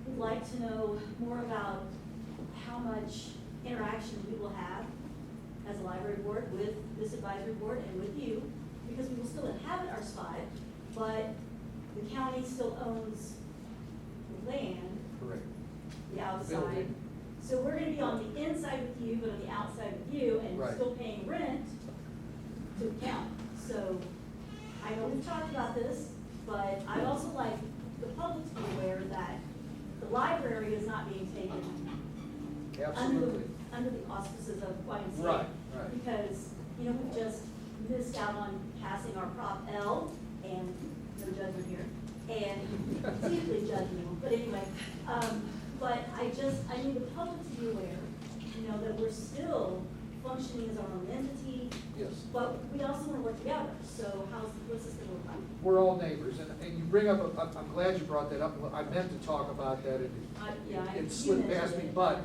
would like to know more about how much interaction we will have as a library board with this advisory board and with you, because we will still inhabit our spot, but the county still owns the land, Correct. the outside. Building. So we're gonna be on the inside with you, but on the outside with you, and Right. still paying rent to the county. So I know we've talked about this, but I'd also like the public to be aware that the library is not being taken Absolutely. under the auspices of YMCA. Right, right. Because, you know, we've just missed out on passing our Prop L, and no judgment here, and deeply judgmental, but anyway, but I need the public to be aware, you know, that we're still functioning as our own entity, Yes. but we also wanna work together, so what's this gonna look like? We're all neighbors, and you bring up, I'm glad you brought that up. I meant to talk about that, and it slipped past me, but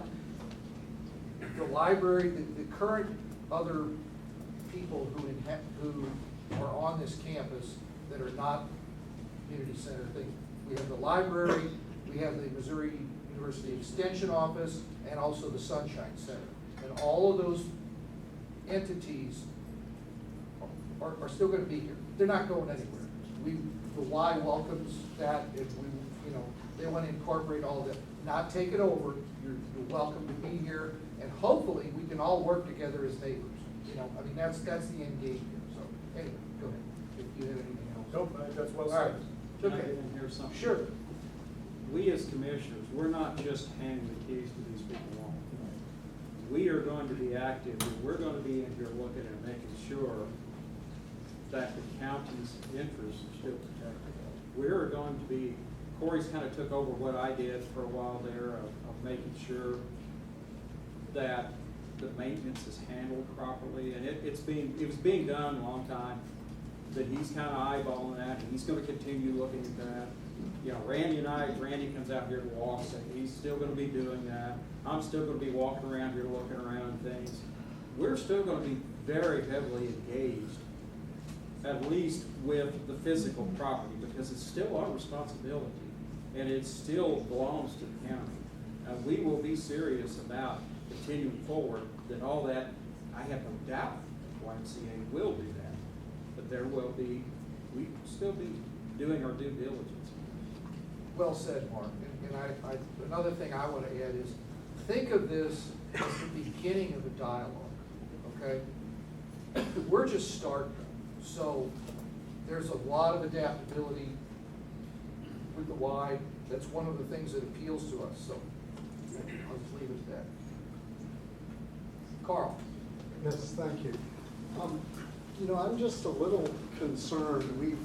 the library, the current other people who are on this campus that are not community center thing, we have the library, we have the Missouri University Extension Office, and also the Sunshine Center. And all of those entities are still gonna be here. They're not going anywhere. The Y welcomes that, if we, you know, they wanna incorporate all that, not take it over. You're welcome to be here, and hopefully, we can all work together as neighbors. You know, I mean, that's the end game here, so, anyway, go ahead, if you have anything else. Nope, that's well All right. said. Can I Okay. get in here something? Sure. We as commissioners, we're not just handing the keys to these people on. We are going to be active, and we're gonna be in here looking and making sure that the county's interests are still protected. We're going to be, Corey's kind of took over what I did for a while there of making sure that the maintenance is handled properly, and it was being done a long time, that he's kind of eyeballing that, and he's gonna continue looking at that. You know, Randy comes out here to walk, and he's still gonna be doing that. I'm still gonna be walking around here looking around things. We're still gonna be very heavily engaged, at least with the physical property, because it's still our responsibility, and it still belongs to the county. And we will be serious about continuing forward, that all that, I have no doubt YMCA will do that. But there will be, we still be doing our due diligence. Well said, Mark. And another thing I want to add is, think of this as the beginning of a dialogue, okay? We're just starting, so there's a lot of adaptability with the Y. That's one of the things that appeals to us, so I'll just leave it at that. Carl? Yes, thank you. You know, I'm just a little concerned. We've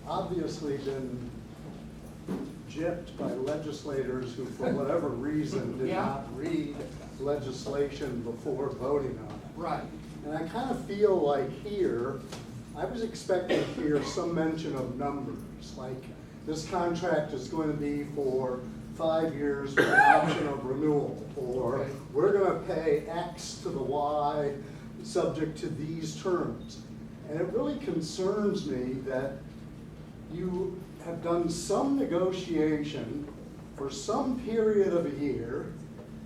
obviously been gypped by legislators who, for whatever reason, did Yeah. not read legislation before voting on it. Right. And I kind of feel like here, I was expecting to hear some mention of numbers, like this contract is going to be for 5 years with an option of renewal, or Okay. we're gonna pay X to the Y subject to these terms. And it really concerns me that you have done some negotiation for some period of a year.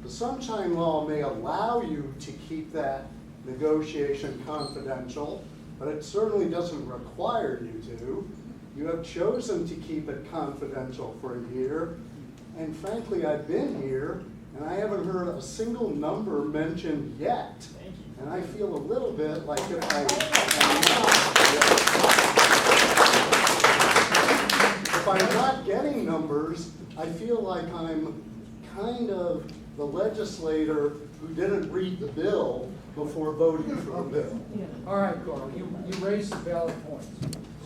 The Sunshine Law may allow you to keep that negotiation confidential, but it certainly doesn't require you to. You have chosen to keep it confidential for a year. And frankly, I've been here and I haven't heard a single number mentioned yet. Thank you. And I feel a little bit like if I'm not getting numbers, I feel like I'm kind of the legislator who didn't read the bill before voting for the bill. All right, Carl, you raised some valid points.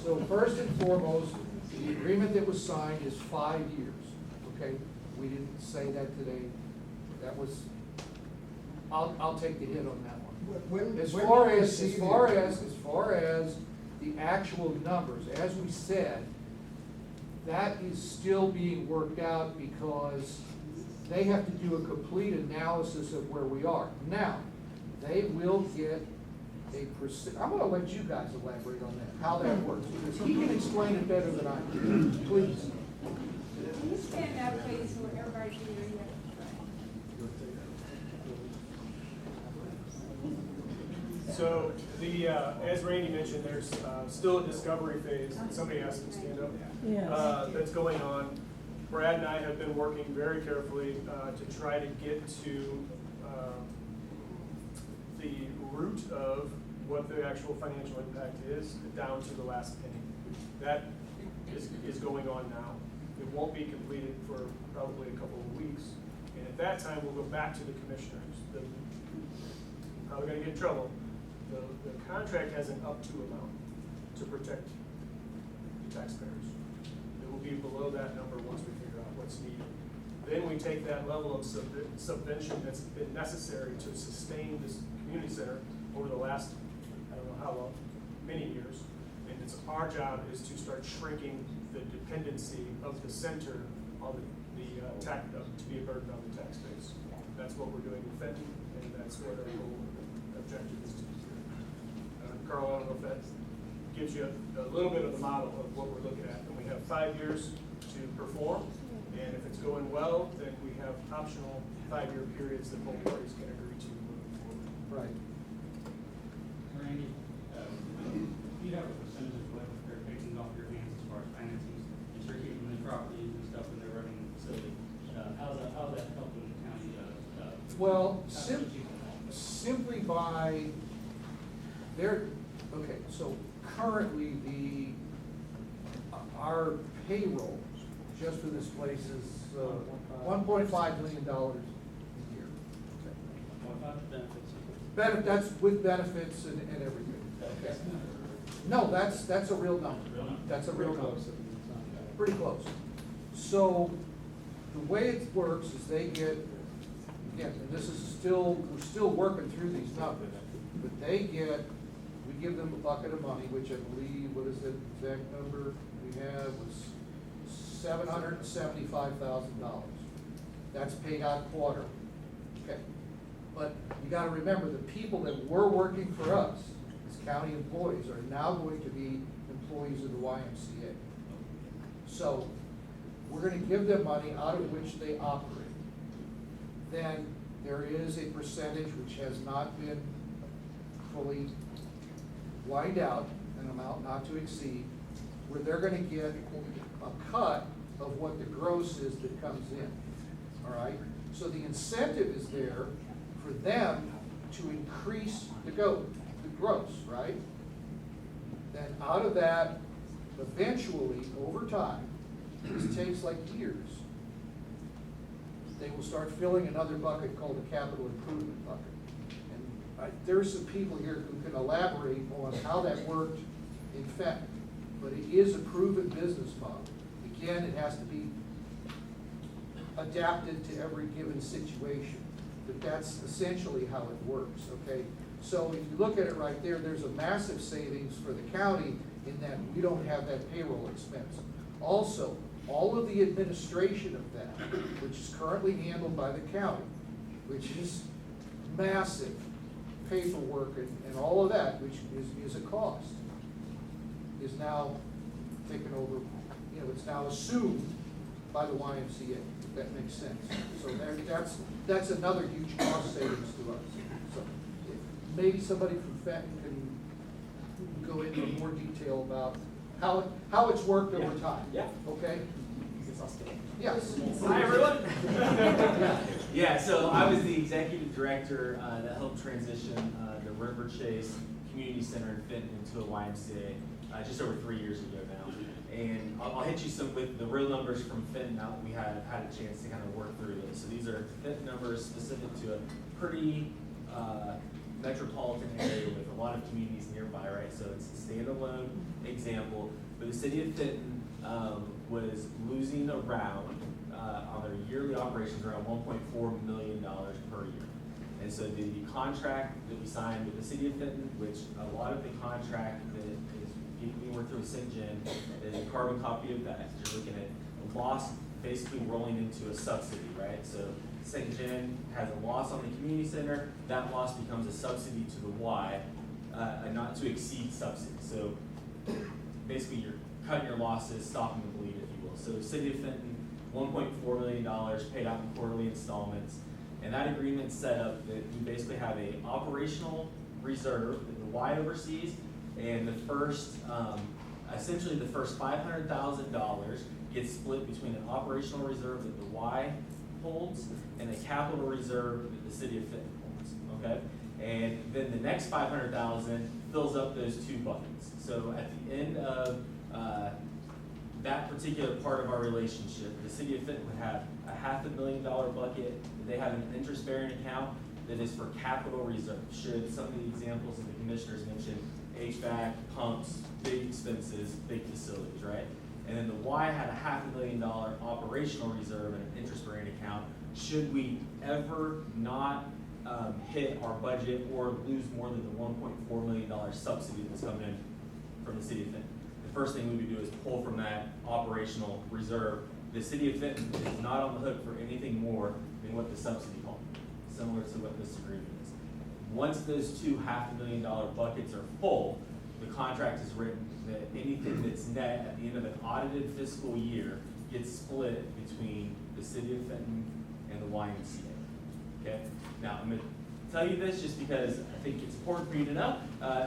So first and foremost, the agreement that was signed is 5 years, okay? We didn't say that today. That was, I'll take the hit on that one. As far as the actual numbers, as we said, that is still being worked out because they have to do a complete analysis of where we are. Now, they will get I'm gonna let you guys elaborate on that, how that works, because he can explain it better than I can. Please. Can you stand that way so everybody can hear you? So the, as Randy mentioned, there's still a discovery phase. Somebody asked him to stand up. That's going on. Brad and I have been working very carefully to try to get to the root of what the actual financial impact is, down to the last penny. That is going on now. It won't be completed for probably a couple of weeks. And at that time, we'll go back to the commissioners. Probably gonna get in trouble. The contract has an up to amount to protect the taxpayers. It will be below that number once we figure out what's needed. Then we take that level of subvention that's been necessary to sustain this community center over the last, I don't know how long, many years. And it's our job is to start shrinking the dependency of the center on the tax, to be a burden on the tax base. That's what we're doing with Fenton, and that's what our whole objective is to do. Carl, I don't know if that gives you a little bit of the model of what we're looking at. And we have 5 years to perform, and if it's going well, then we have optional 5-year periods that both parties can agree to moving forward. Right. Randy, you have a percentage of what they're taking off your hands as far as financing, and you're keeping the properties and stuff when they're running the facility. How's that helping the county? Well, simply by okay, so currently our payroll just for this place is $1.5 million a year. Benefits. That's with benefits and everything. Okay. No, that's a real number. That's a real number. Pretty close. So the way it works is they get, again, and this is still, we're still working through these numbers, but we give them a bucket of money, which I believe, what is the exact number we have, was $775,000. That's paid out quarterly. Okay. But you gotta remember, the people that were working for us as county employees are now going to be employees of the YMCA. So we're gonna give them money out of which they operate. Then there is a percentage which has not been fully lined out, an amount not to exceed, where they're gonna get a cut of what the gross is that comes in, all right? So the incentive is there for them to increase the gross, right? Then out of that, eventually, over time, this takes like years, they will start filling another bucket called the capital improvement bucket. And there's some people here who can elaborate on how that worked in fact, but it is a proven business model. Again, it has to be adapted to every given situation, but that's essentially how it works, okay? So if you look at it right there, there's a massive savings for the county in that we don't have that payroll expense. Also, all of the administration of that, which is currently handled by the county, which is massive paperwork and all of that, which is a cost, is now taken over, it's now assumed by the YMCA, if that makes sense. So that's another huge cost savings to us. So maybe somebody from Fenton can go into more detail about how it's worked over time. Yeah. Okay? Yes. Hi, everyone. Yeah, so I was the executive director that helped transition the River Chase Community Center in Fenton into a YMCA just over 3 years ago now. And I'll hit you with the real numbers from Fenton now that we had a chance to kind of work through this. So these are Fenton numbers specific to a pretty metropolitan area with a lot of communities nearby, right? So it's a standalone example. But the city of Fenton was losing around, on their yearly operations, around $1.4 million per year. And so the contract that we signed with the city of Fenton, which a lot of the contract that is being worked through with St. Gen is a carbon copy of that. You're looking at a loss basically rolling into a subsidy, right? So St. Gen has a loss on the community center, that loss becomes a subsidy to the Y, a not to exceed subsidy. So basically you're cutting your losses, stopping the bleed, if you will. So City of Fenton, $1.4 million paid out in quarterly installments. And that agreement set up that we basically have a operational reserve that the Y oversees, and the first, essentially the first $500,000 gets split between an operational reserve that the Y holds and a capital reserve that the City of Fenton holds, okay? And then the next $500,000 fills up those two buckets. So at the end of that particular part of our relationship, the City of Fenton would have a $500,000 bucket. They have an interest-bearing account that is for capital reserve. Should some of the examples that the commissioners mentioned, HVAC, pumps, big expenses, big facilities, right? And then the Y had a $500,000 operational reserve and an interest-bearing account. Should we ever not hit our budget or lose more than the $1.4 million subsidy that's coming in from the City of Fenton, the first thing we would do is pull from that operational reserve. The City of Fenton is not on the hook for anything more than what the subsidy holds, similar to what this agreement is. Once those two $500,000 buckets are full, the contract is written that anything that's net at the end of an audited fiscal year gets split between the City of Fenton and the YMCA. Okay? Now, I'm going to tell you this just because I think it's important for you to know.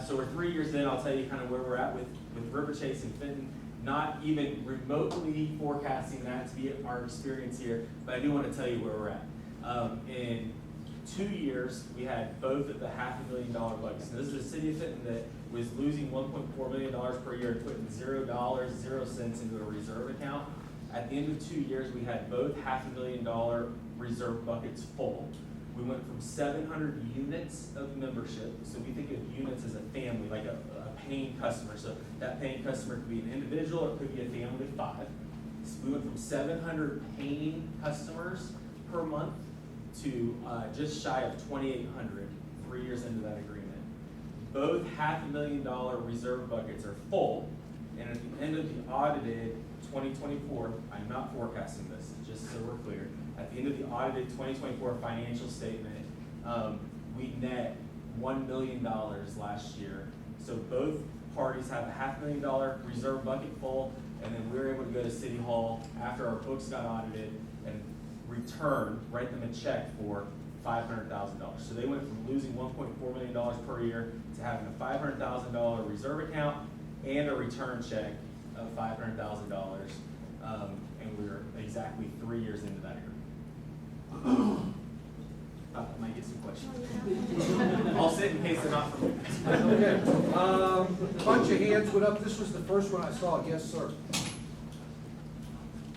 So we're 3 years in. I'll tell you kind of where we're at with River Chase and Fenton. Not even remotely forecasting that to be our experience here, but I do want to tell you where we're at. In 2 years, we had both at the $500,000 buckets. And this is a City of Fenton that was losing $1.4 million per year and putting $0 into a reserve account. At the end of 2 years, we had both $500,000 reserve buckets full. We went from 700 units of membership. So we think of units as a family, like a paying customer. So that paying customer could be an individual or it could be a family of 5. So we went from 700 paying customers per month to just shy of 2,800 3 years into that agreement. Both $500,000 reserve buckets are full, and at the end of the audited 2024, I'm not forecasting this, just so we're clear, at the end of the audited 2024 financial statement, we net $1 million last year. So both parties have a $500,000 reserve bucket full, and then we were able to go to City Hall after our books got audited and write them a check for $500,000. So they went from losing $1.4 million per year to having a $500,000 reserve account and a return check of $500,000. And we were exactly 3 years into that agreement. Might get some questions. I'll sit in case they're not from me. Okay, bunch of hands went up. This was the first one I saw. Yes, sir.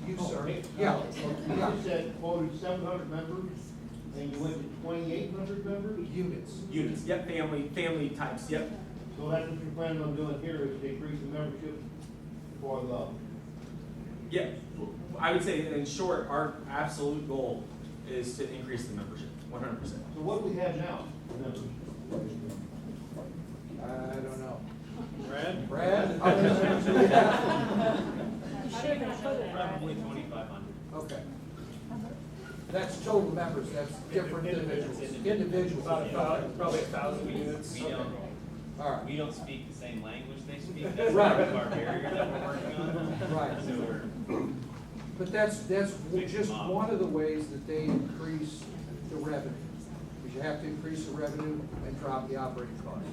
You, sir. Yeah. You said quoted 700 members, and you went to 2,800 members? Units. Yep, family types, yep. So that's what you're planning on doing here, is to increase the membership for the... Yeah, I would say in short, our absolute goal is to increase the membership, 100%. So what do we have now, members? I don't know. Brad? Brad? Probably 2,500. Okay. That's total members, that's different individuals. Individuals. Probably 1,000 units. We don't, All right. we don't speak the same language they speak. That's Right. part of our barrier that we're working on. Right. So we're, But that's just one of the ways that they increase the revenue. Because you have to increase the revenue and drop the operating cost.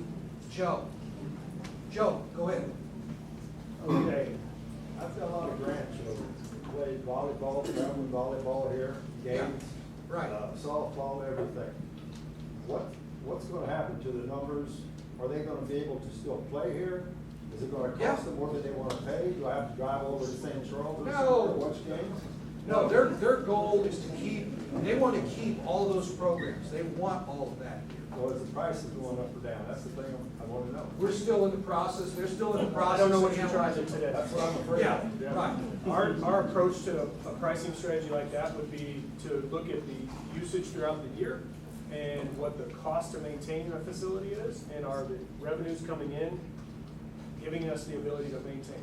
Joe, go ahead. Okay, I've got a lot of grandchildren, play volleyball, family volleyball here, games. Right. Softball, everything. What's gonna happen to the numbers? Are they gonna be able to still play here? Is it gonna Yeah. cost them more than they wanna pay? Do I have to drive over to St. Charles No. or watch games? No, their goal is to they want to keep all those programs. They want all of that here. Or is the prices going up or down? That's the thing I wanna know. We're still in the process, they're still in the I process. don't know what of you're trying to today. That's what I'm afraid of. Yeah, right. Our approach to a pricing strategy like that would be to look at the usage throughout the year and what the cost to maintain a facility is, and are the revenues coming in giving us the ability to maintain.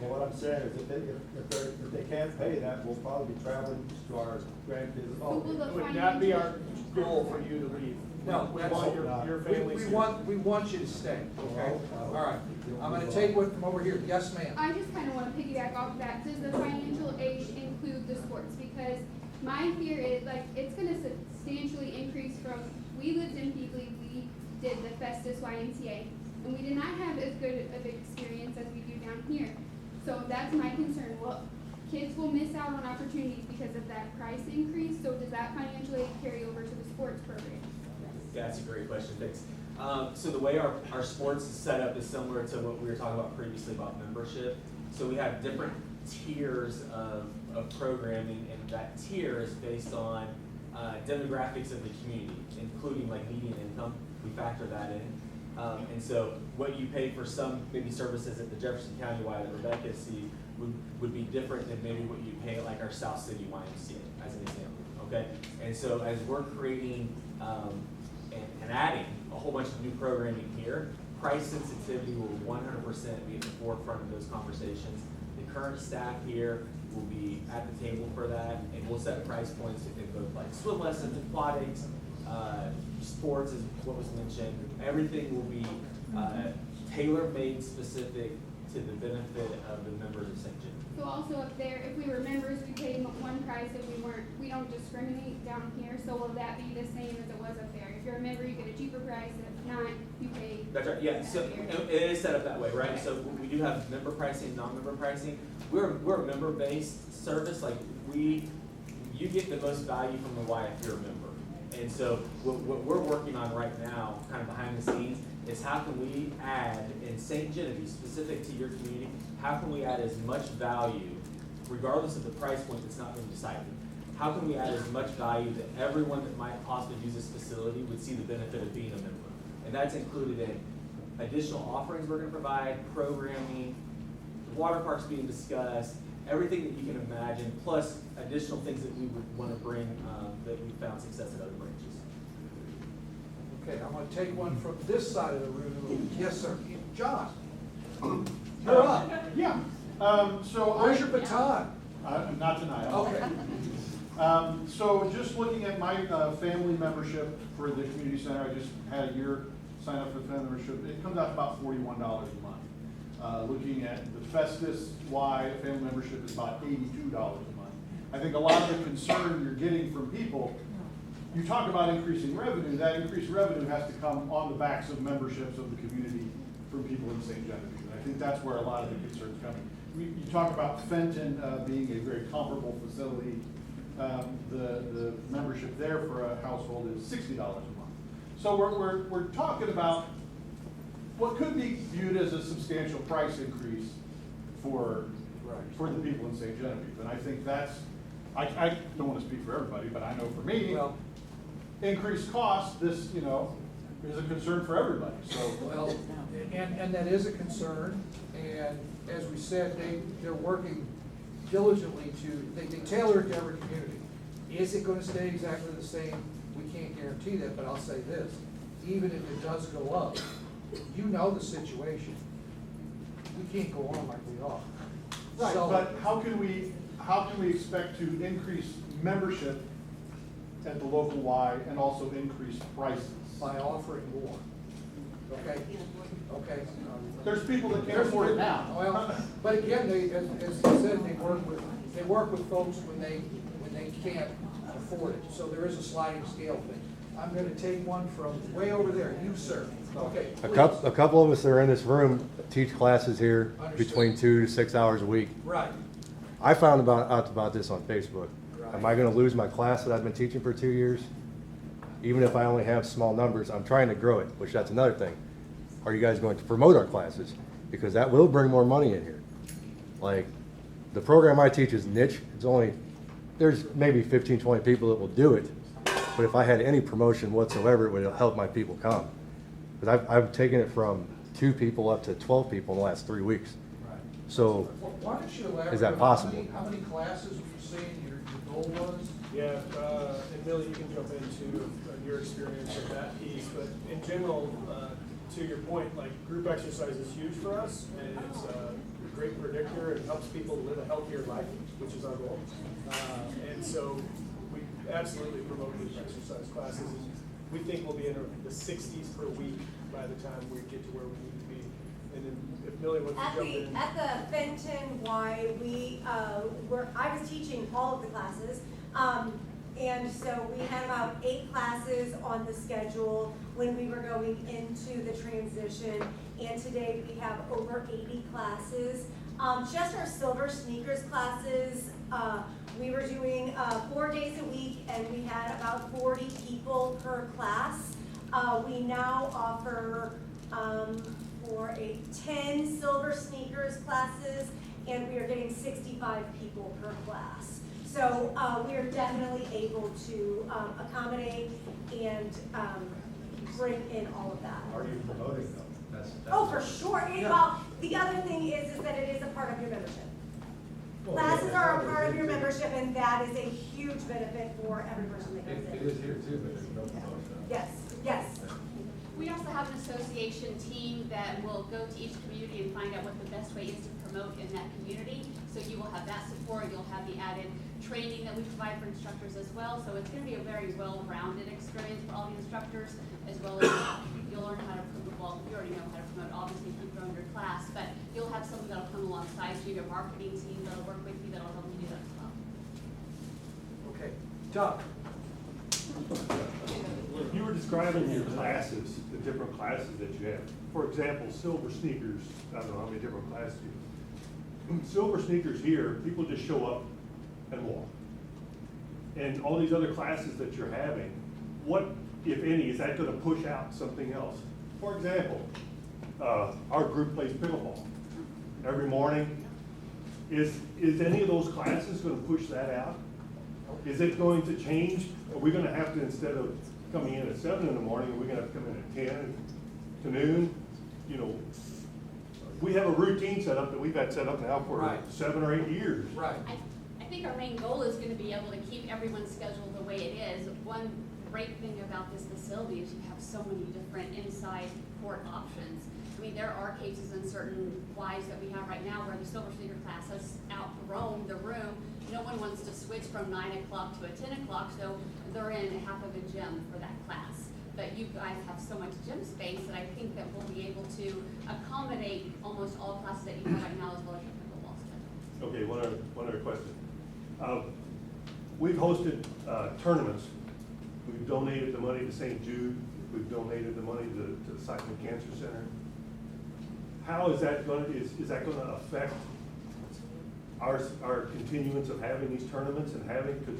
Well, what I'm saying is if they can't pay that, we'll probably be traveling to our grandkids. Who will the Would that be our financial- goal for you to leave? No, We that's want not. your families We here. we want you to stay, okay? Well, All right, I'm gonna take one from over here. Yes, ma'am. I just kind of want to piggyback off of that. Does the financial aid include the sports? Because my fear is, like, it's going to substantially increase from, we lived in Peebly, we did the Festus YMCA, and we did not have as good of experience as we do down here. So that's my concern. Well, kids will miss out on opportunities because of that price increase, so does that financial aid carry over to the sports program? That's a great question, thanks. So the way our sports is set up is similar to what we were talking about previously about membership. So we have different tiers of programming, and that tier is based on demographics of the community, including like median income. We factor that in. And so what you pay for some maybe services at the Jefferson County Y that Rebecca see would be different than maybe what you pay at like our South City YMCA, as an example, okay? And so as we're creating and adding a whole bunch of new programming here, price sensitivity will 100% be at the forefront of those conversations. The current staff here will be at the table for that, and we'll set price points in both like swim lessons, aquatics, sports is what was mentioned. Everything will be tailor-made specific to the benefit of the members of St. Genevieve. So also if we were members, we pay one price. If we don't discriminate down here, so will that be the same as it was up there? If you're a member, you get a cheaper price, and if not, you pay. That's right, yeah, so it is set up that way, right? So we do have member pricing, non-member pricing. We're a member-based service, like you get the most value from the Y if you're a member. And so what we're working on right now, kind of behind the scenes, is how can we add, in St. Genevieve, specific to your community, how can we add as much value, regardless of the price point that's not been decided? How can we add as much value that everyone that might possibly use this facility would see the benefit of being a member? And that's included in additional offerings we're gonna provide, programming, the water parks being discussed, everything that you can imagine, plus additional things that we would wanna bring that we found success at other branches. Okay, I'm gonna take one from this side of the room. Yes, sir. John, you're up. Yeah, so. Where's your baton? Not tonight. Okay. So just looking at my family membership for the community center, I just had a year sign up for the family membership. It comes out to about $41 a month. Looking at the Festus Y family membership is about $82 a month. I think a lot of the concern you're getting from people, you talk about increasing revenue, that increased revenue has to come on the backs of memberships of the community from people in St. Genevieve. And I think that's where a lot of the concern's coming. You talk about Fenton being a very comparable facility. The membership there for a household is $60 a month. So we're talking about what could be viewed as a substantial price increase for the people in St. Genevieve. And I think that's, I don't want to speak for everybody, but I know for me, Well, increased cost, this, is a concern for everybody, so. well, and that is a concern, and as we said, they're working diligently they tailor it to every community. Is it gonna stay exactly the same? We can't guarantee that, but I'll say this, even if it does go up, you know the situation. We can't go on like we are. Right, So- but how can we expect to increase membership at the local Y and also increase prices? By offering more. Okay? Okay. There's people that can't afford it now. Well, but again, as you said, they work with folks when they can't afford it. So there is a sliding scale thing. I'm gonna take one from way over there. You, sir. Okay. A please. couple of us that are in this room teach classes here Understood. between 2 to 6 hours a week. Right. I found out about this on Facebook. Am I gonna lose my class that I've been teaching for 2 years? Even if I only have small numbers, I'm trying to grow it, which that's another thing. Are you guys going to promote our classes? Because that will bring more money in here. Like, the program I teach is niche. There's maybe 15, 20 people that will do it. But if I had any promotion whatsoever, it would help my people come. Because I've taken it from 2 people up to 12 people in the last 3 weeks. Right. So, Why don't you elaborate? is that on possible? How many classes were you saying your goal was? Yeah, and Millie, you can jump into your experience with that piece, but in general, to your point, like group exercise is huge for us, and it's great predictor and helps people live a healthier life, which is our goal. And so we absolutely promote group exercise classes. And we think we'll be in the 60s per week by the time we get to where we need to be. And then if Millie wants to jump in. At the Fenton Y, I was teaching all of the classes. And so we had about 8 classes on the schedule when we were going into the transition. And today we have over 80 classes. Just our silver sneakers classes, we were doing 4 days a week and we had about 40 people per class. We now offer 10 silver sneakers classes and we are getting 65 people per class. So we are definitely able to accommodate and bring in all of that. Are you promoting them? Oh, for sure. Well, the other thing is that it is a part of your membership. Classes are a part of your membership, and that is a huge benefit for every person that comes in. It is here too, but there's no promotion. Yes, yes. We also have an association team that will go to each community and find out what the best way is to promote in that community. So you will have that support, you'll have the added training that we provide for instructors as well. So it's going to be a very well-rounded experience for all the instructors, as well as you'll learn how to promote, well, you already know how to promote, obviously, if you've grown your class, but you'll have someone that'll come alongside you, your marketing team that'll work with you, that'll help you do that as well. Okay, Doug. You were describing your classes, the different classes that you have. For example, silver sneakers, I don't know how many different classes you have. Silver sneakers here, people just show up and walk. And all these other classes that you're having, what, if any, is that gonna push out something else? For example, our group plays pickleball every morning. Is any of those classes gonna push that out? Is it going to change? Are we gonna have to, instead of coming in at 7 in the morning, are we gonna have to come in at 10 to noon? You know, we have a routine set up that we've had set up now for Right. 7 or 8 years. Right. I think our main goal is going to be able to keep everyone's schedule the way it is. One great thing about this facility is you have so many different inside court options. I mean, there are cases in certain Ys that we have right now where the silver sneaker class has outgrown the room. No one wants to switch from 9 o'clock to a 10 o'clock, so they're in half of a gym for that class. But you guys have so much gym space that I think that we'll be able to accommodate almost all classes that you have right now as well as your pickleball schedule. Okay, one other question. We've hosted tournaments. We've donated the money to St. Jude. We've donated the money to the Cycling Cancer Center. How is that going to, is that going to affect our continuance of having these tournaments and having, because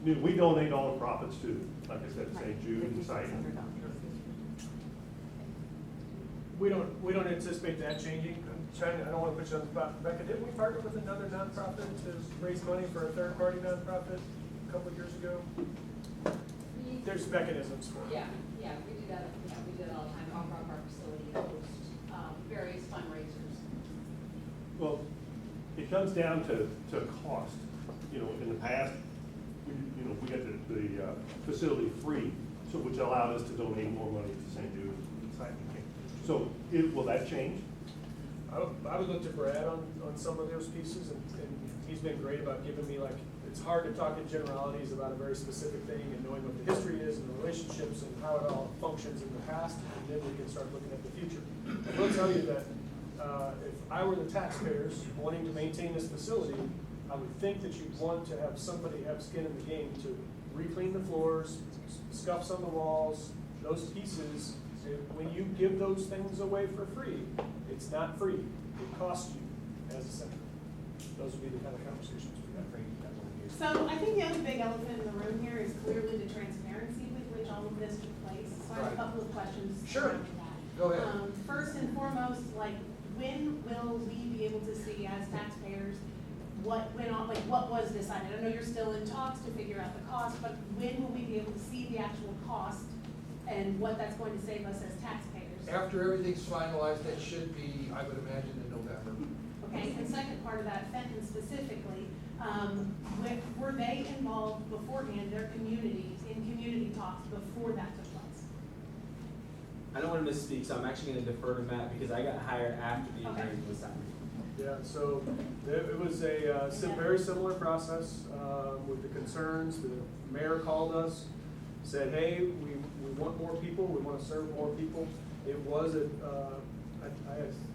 I mean, we donate all the profits to, like I said, St. Jude and Cycling. We don't anticipate that changing. I don't want to put you on the spot. Rebecca, didn't we partner with another nonprofit to raise money for a third-party nonprofit a couple of years ago? There's mechanisms for it. Yeah, we do that. Yeah, we do it all the time. Off our facility and host various fundraisers. Well, it comes down to cost. You know, in the past, we got the facility free, so which allowed us to donate more money to St. Jude and Cycling Cancer. So will that change? I would look to Brad on some of those pieces, and he's been great about giving me, like, it's hard to talk in generalities about a very specific thing and knowing what the history is and the relationships and how it all functions in the past, and then we can start looking at the future. I will tell you that if I were the taxpayers wanting to maintain this facility, I would think that you'd want to have somebody have skin in the game to re-clean the floors, scuff some of the walls, those pieces. When you give those things away for free, it's not free. It costs you as a center. Those would be the kind of conversations we have. So I think the other big elephant in the room here is clearly the transparency with which all of this took place. So I have a couple of questions. Sure. surrounding that. Go ahead. First and foremost, like, when will we be able to see as taxpayers what was decided? I know you're still in talks to figure out the cost, but when will we be able to see the actual cost and what that's going to save us as taxpayers? After everything's finalized, that should be, I would imagine, in November. Okay, and second part of that, Fenton specifically, were they involved beforehand, their communities, in community talks before that took place? I don't want to misspeak, so I'm actually going to defer to Matt because I got hired after the Okay. agreement was signed. Yeah, so it was a very similar process with the concerns. The mayor called us, said, hey, we want more people, we want to serve more people. It was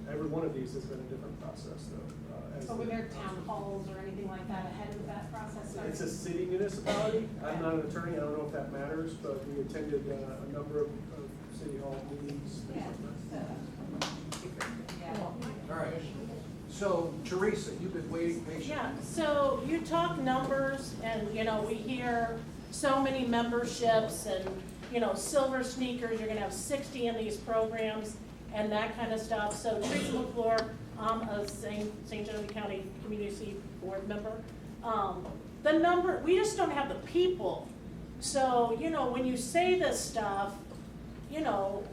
every one of these has been a different process though. So were there town halls or anything like that ahead of that process started? It's a city municipality. I'm not an attorney, I don't know if that matters, but we attended a number of city hall meetings, things like that. All right. So Teresa, you've been waiting patiently. Yeah, so you talk numbers and, you know, we hear so many memberships and, you know, Silver Sneakers, you're gonna have 60 in these programs and that kind of stuff. So Teresa McClure, I'm a St. Genevieve County Community Board member. The number, we just don't have the people. So, you know, when you say this stuff, you know,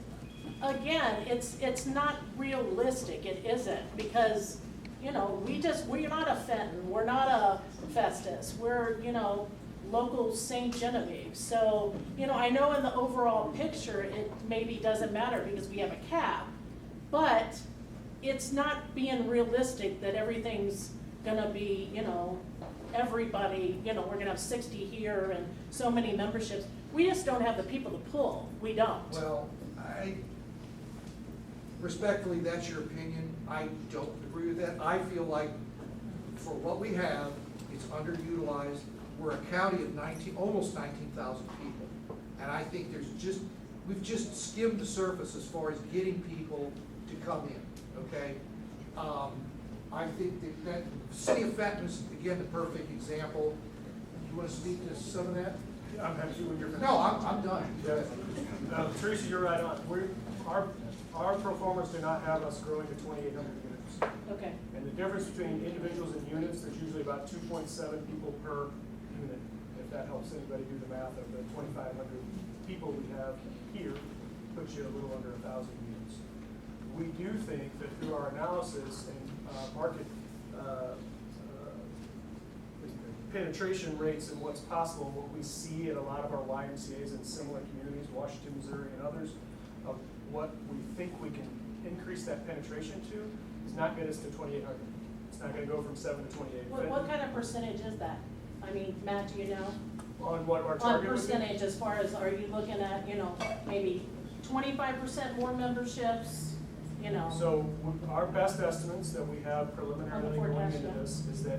again, it's not realistic, it isn't, because, you know, we're not a Fenton, we're not a Festus, we're, you know, local St. Genevieve. So, you know, I know in the overall picture, it maybe doesn't matter because we have a cap, but it's not being realistic that everything's gonna be, you know, everybody, you know, we're gonna have 60 here and so many memberships. We just don't have the people to pull, we don't. Well, respectfully, that's your opinion. I don't agree with that. I feel like for what we have, it's underutilized. We're a county of almost 19,000 people. And I think we've just skimmed the surface as far as getting people to come in, okay? I think that City of Fenton is, again, the perfect example. You want to speak to some of that? I'm happy when you're finished. No, I'm done. Teresa, you're right on. Our pro formas do not have us growing to 2,800 units. Okay. And the difference between individuals and units, there's usually about 2.7 people per unit, if that helps anybody do the math of the 2,500 people we have here, puts you a little under 1,000 units. We do think that through our analysis and market penetration rates and what's possible, what we see at a lot of our YMCAs in similar communities, Washington, Missouri, and others, of what we think we can increase that penetration to is not get us to 2,800. It's not going to go from 7 to 28. What kind of percentage is that? I mean, Matt, do you know? On what our On target percentage, as far as, are you looking at, you know, maybe 25% more memberships, you know? So our best estimates that we have preliminarily going into this is that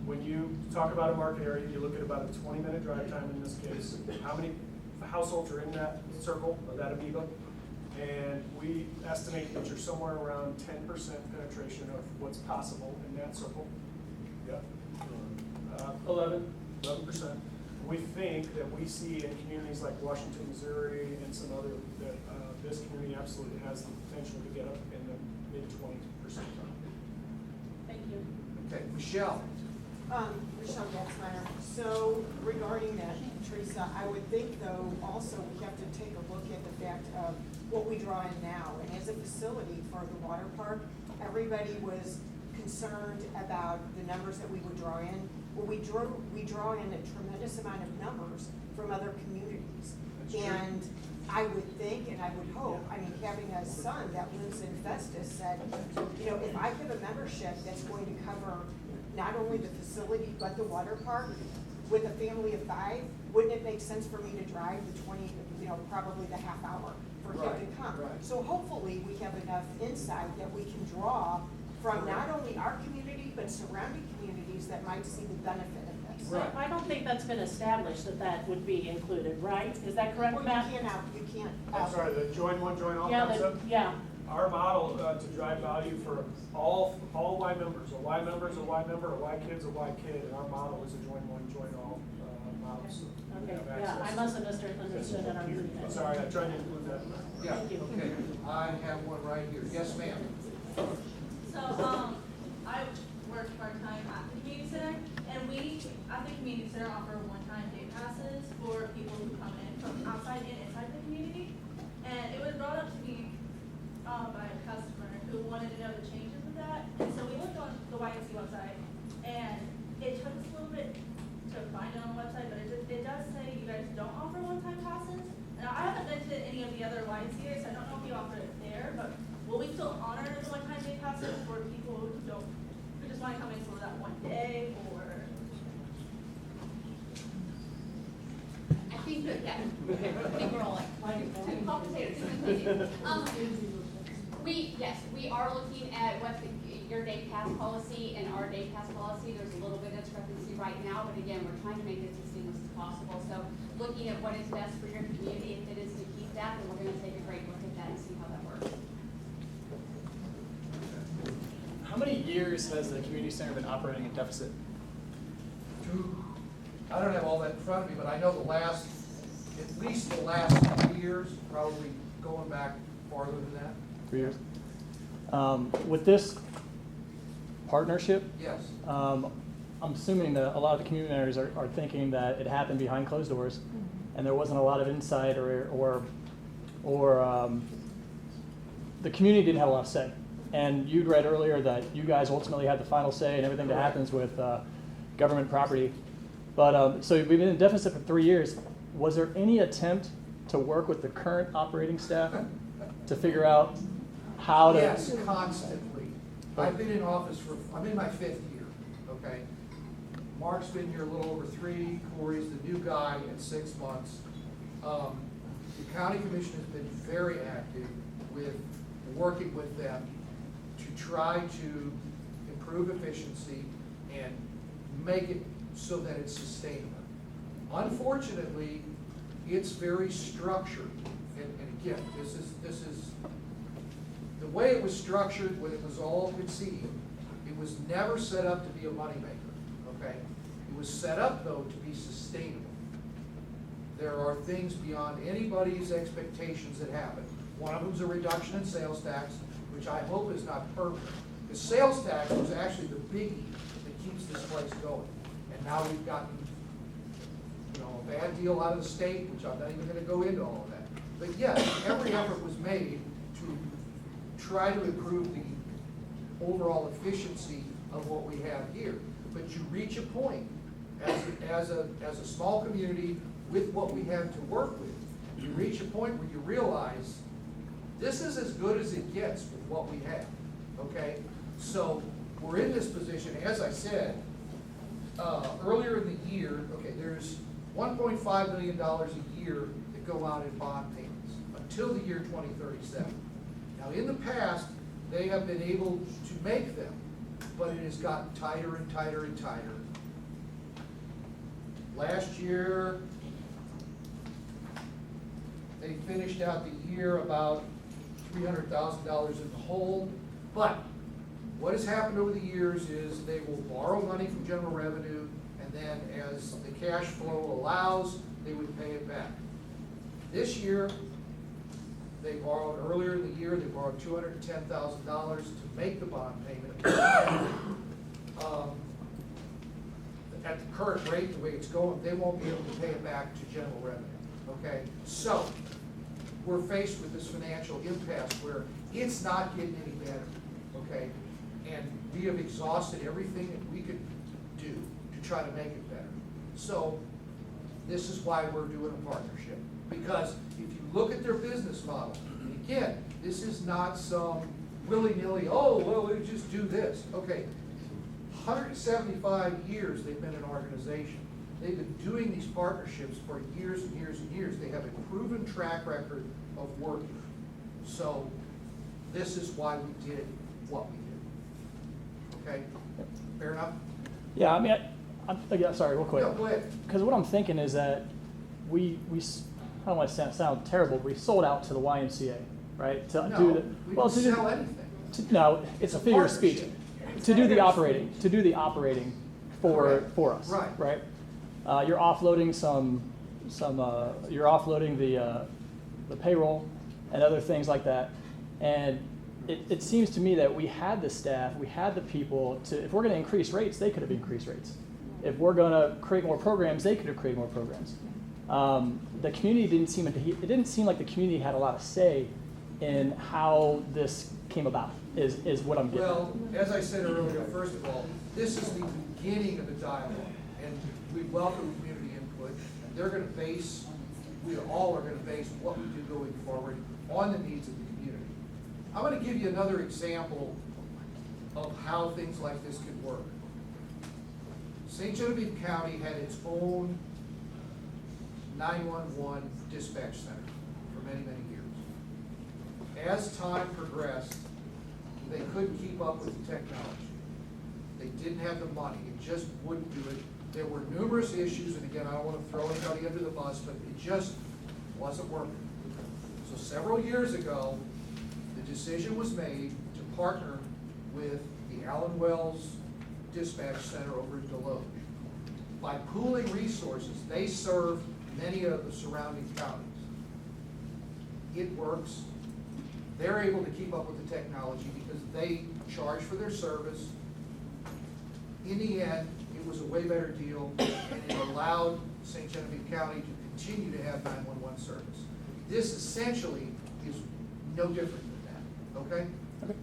when you talk about a market area, you look at about a 20-minute drive time in this case. How many households are in that circle, or that amoeba? And we estimate that you're somewhere around 10% penetration of what's possible in that circle. Yeah. 11%. We think that we see in communities like Washington, Missouri, and some other, that this community absolutely has the potential to get up in the mid-20%. Thank you. Okay, Michelle. Michelle Gatzmeyer. So regarding that, Teresa, I would think though, also we have to take a look at the fact of what we draw in now. And as a facility for the water park, everybody was concerned about the numbers that we would draw in. Well, we draw in a tremendous amount of numbers from other communities. And I would think, and I would hope, I mean, having a son that lives in Festus said, you know, if I have a membership that's going to cover not only the facility, but the water park, with a family of 5, wouldn't it make sense for me to drive the 20, you know, probably the half hour for him to come? Right. So hopefully we have enough insight that we can draw from not only our community, but surrounding communities that might see the benefit of this. Right. I don't think that's been established that would be included, right? Is that correct, Well, Matt? you can't. I'm sorry, the join one, join all Yeah, concept? yeah. Our model to drive value for all Y members, a Y member is a Y member, a Y kid's a Y kid, and our model is a join one, join all model. So we Okay, have yeah, access. I must have understood that. I'm sorry, I tried to include that. Yeah, Thank you. okay. I have one right here. Yes, ma'am. So, I work part-time at the community center, and we, at the community center, offer one-time day passes for people who come in from outside and inside the community. And it was brought up to me by a customer who wanted to know the changes of that. And so we looked on the YMCA website, and it took us a little bit to find it on the website, but it does say you guys don't offer one-time passes. And I haven't been to any of the other YMCA's, so I don't know if you offer it there, but will we still honor the one-time day passes for people who don't just wanna come in for that one day, or? I think that, yeah, I think we're all like, hot potatoes, we are looking at what your day pass policy and our day pass policy. There's a little bit of discrepancy right now, but again, we're trying to make it as seamless as possible. So looking at what is best for your community, if it is to keep that, then we're gonna take a great look at that and see how that works. How many years has the community center been operating in deficit? I don't have all that in front of me, but I know at least the last 3 years, probably going back farther than that. 3 years. With this partnership, Yes. I'm assuming that a lot of the community members are thinking that it happened behind closed doors, and there wasn't a lot of insight, or the community didn't have a lot of say. And you'd read earlier that you guys ultimately had the final say in everything that happens with government property. But so we've been in deficit for 3 years. Was there any attempt to work with the current operating staff to figure out how to? Yes, constantly. I've been in office I'm in my 5th year, okay? Mark's been here a little over 3, Corey's the new guy at 6 months. The county commission has been very active with working with them to try to improve efficiency and make it so that it's sustainable. Unfortunately, it's very structured, and again, this is the way it was structured when it was all conceived. It was never set up to be a moneymaker, okay? It was set up, though, to be sustainable. There are things beyond anybody's expectations that happen. One of them is a reduction in sales tax, which I hope is not permanent. The sales tax was actually the biggie that keeps this place going. And now we've gotten, a bad deal out of the state, which I'm not even gonna go into all of that. But yes, every effort was made to try to improve the overall efficiency of what we have here. But you reach a point, as a small community with what we have to work with, you reach a point where you realize this is as good as it gets with what we have, okay? So we're in this position, as I said, earlier in the year, okay, there's $1.5 million a year that go out in bond payments until the year 2037. Now, in the past, they have been able to make them, but it has gotten tighter and tighter and tighter. Last year, they finished out the year about $300,000 in the hole, but what has happened over the years is they will borrow money from general revenue, and then as the cash flow allows, they would pay it back. This year, they borrowed, earlier in the year, they borrowed $210,000 to make the bond payment. At the current rate, the way it's going, they won't be able to pay it back to general revenue, okay? So, we're faced with this financial impasse where it's not getting any better, okay? And we have exhausted everything that we could do to try to make it better. So, this is why we're doing a partnership. Because if you look at their business model, and again, this is not some willy-nilly, oh, well, we just do this. Okay, 175 years they've been an organization. They've been doing these partnerships for years and years and years. They have a proven track record of working. So this is why we did what we did. Okay, fair enough? Yeah, I mean, yeah, sorry, real quick. No, go ahead. Because what I'm thinking is that we I don't want to sound terrible, but we sold out to the YMCA, right? To No, do the, we well, didn't to do, sell anything. no, it's a figure of speech. To do the operating for Correct. for us, Right. You're offloading you're offloading the payroll and other things like that, and it seems to me that we had the staff, we had the people to. If we're going to increase rates, they could have increased rates. If we're going to create more programs, they could have created more programs. The community it didn't seem like the community had a lot of say in how this came about. Is what I'm getting. Well, as I said earlier, first of all, this is the beginning of the dialogue, and we welcome community input. And they're going to base, we all are going to base what we do going forward on the needs of the community. I'm going to give you another example of how things like this could work. St. Genevieve County had its own 911 dispatch center for many, many years. As time progressed, they couldn't keep up with the technology. They didn't have the money, it just wouldn't do it. There were numerous issues, and again, I don't want to throw anybody under the bus, but it just wasn't working. So several years ago, the decision was made to partner with the Allen Wells Dispatch Center over in Deloge. By pooling resources, they serve many of the surrounding counties. It works. They're able to keep up with the technology because they charge for their service. In the end, it was a way better deal, and it allowed St. Genevieve County to continue to have 911 service. This essentially is no different than that, okay? Okay.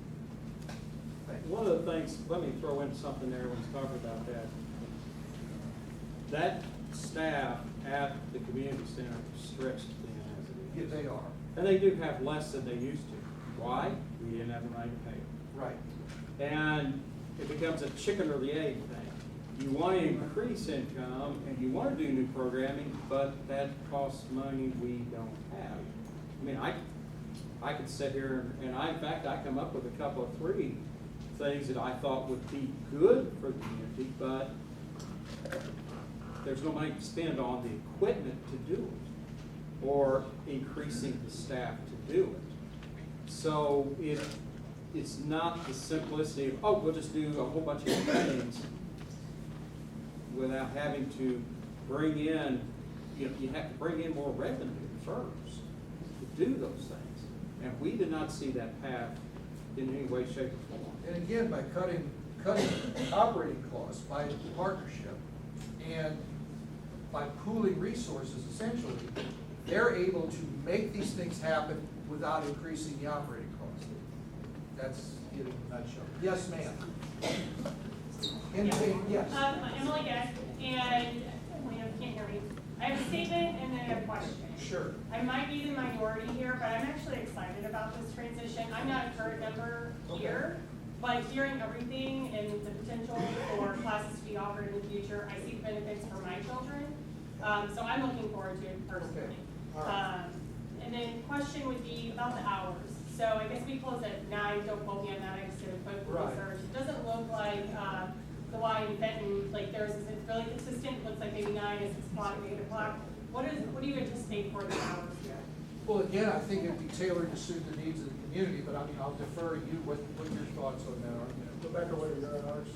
Thank you. One of the things, let me throw in something there when you talk about that. That staff at the community center is stretched thin as it is. Yeah, they are. And they do have less than they used to. Why? We didn't have the money to pay them. Right. And it becomes a chicken or the egg thing. You want to increase income and you want to do new programming, but that costs money we don't have. I mean, I could sit here and in fact, I come up with a couple of 3 things that I thought would be good for the community, but there's no money to spend on the equipment to do it or increasing the staff to do it. So it's not the simplicity of, oh, we'll just do a whole bunch of things without having to bring in, you have to bring in more revenue first to do those things. And we did not see that path in any way, shape, or form. And again, by cutting operating costs by partnership and by pooling resources, essentially, they're able to make these things happen without increasing the operating cost. That's it in a nutshell. Yes, ma'am. Anything? Yes. Emily Guest, and you can't hear me. I have a statement and then a question. Sure. I might be the minority here, but I'm actually excited about this transition. I'm not a current member here, but hearing everything and the potential for classes to be offered in the future, I see the benefits for my children. So I'm looking forward to it personally. Okay. All right. And then question would be about the hours. So I guess we close at 9, don't quote me on that, I just did a quick Right. research. It doesn't look like the Y in Benton, like theirs is really consistent, looks like maybe 9 to 6 o'clock, 8 o'clock. What do you anticipate for the hours here? Well, again, I think it'd be tailored to suit the needs of the community, but I mean, I'll defer to you. What your thoughts on that are? Rebecca, what are your hours?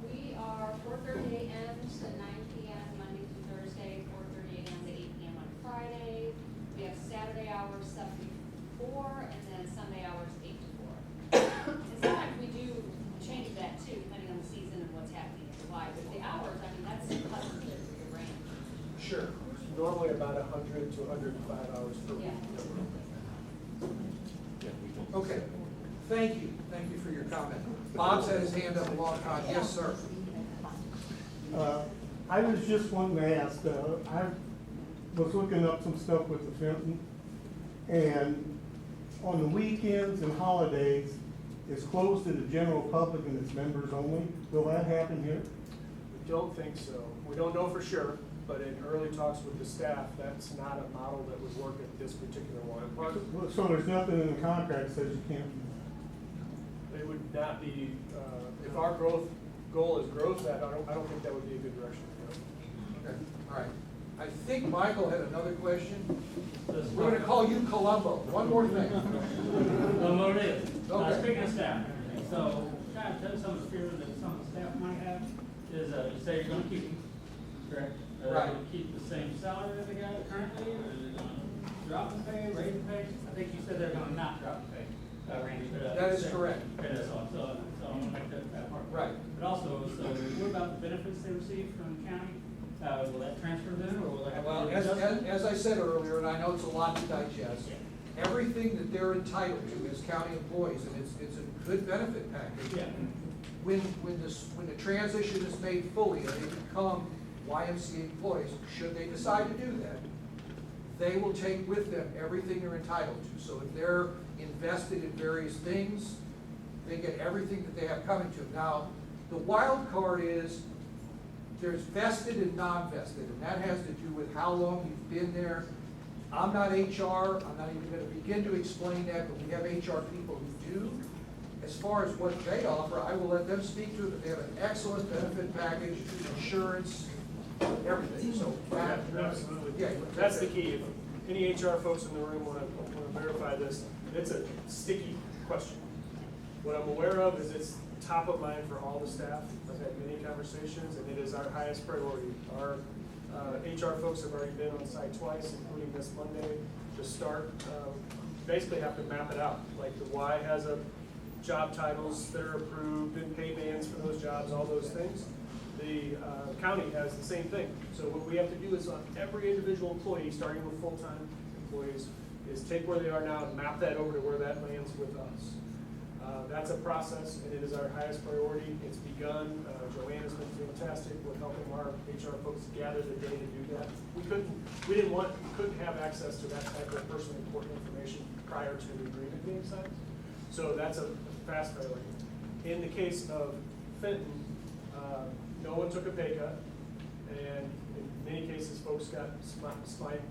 We are 4:30 a.m. to 9 p.m. Monday through Thursday, 4:30 a.m. to 8 p.m. on Friday. We have Saturday hours 7 to 4, and then Sunday hours 8 to 4. And sometimes we do change that too, depending on the season and what's happening at the Y. But the hours, I mean, that's a good range. Sure. Normally about 100 to 105 hours per week. Yeah. Okay. Thank you. Thank you for your comment. Bob's had his hand up a long time. Yes, sir. I was just wanting to ask, I was looking up some stuff with the Fenton, and on the weekends and holidays, it's closed to the general public and it's members only. Will that happen here? We don't think so. We don't know for sure, but in early talks with the staff, that's not a model that would work at this particular one. So there's nothing in the contract that says you can't? It would not be, if our goal is growth, I don't think that would be a good direction to go. Okay. All right. I think Michael had another question. We're going to call you Columbo. One more thing. One more is, Okay. speaking of staff, and everything, so kind of tell some of the fear that some of the staff might have is, you say you're gonna keep them, correct? Right. Keep the same salary that they got currently, or are they gonna drop the pay, raise the pay? I think you said they're gonna not drop the pay. That is correct. Okay, that's all, so I'm gonna make that part. Right. But also, so what about the benefits they receive from the county? Will that transfer then, or will they have to? Well, as I said earlier, and I know it's a lot to digest, everything that they're entitled to as county employees, and it's a good benefit package. Yeah. When the transition is made fully and they become YMCA employees, should they decide to do that, they will take with them everything they're entitled to. So if they're invested in various things, they get everything that they have coming to them. Now, the wild card is, there's vested and non-vested, and that has to do with how long you've been there. I'm not HR, I'm not even gonna begin to explain that, but we have HR people who do. As far as what they offer, I will let them speak to it, but they have an excellent benefit package, insurance, everything, so. Absolutely. Yeah. That's the key. If any HR folks in the room want to verify this, it's a sticky question. What I'm aware of is it's top of mind for all the staff. I've had many conversations, and it is our highest priority. Our HR folks have already been on site twice, including this Monday to start. Basically have to map it out. Like the Y has a job titles that are approved and pay bands for those jobs, all those things. The county has the same thing. So what we have to do is on every individual employee, starting with full-time employees, is take where they are now and map that over to where that lands with us. That's a process, and it is our highest priority. It's begun. Joanne has been fantastic with helping our HR folks gather the data to do that. We couldn't have access to that type of personally important information prior to the agreement being signed. So that's a fast priority. In the case of Fenton, no one took a pay cut, and in many cases, folks got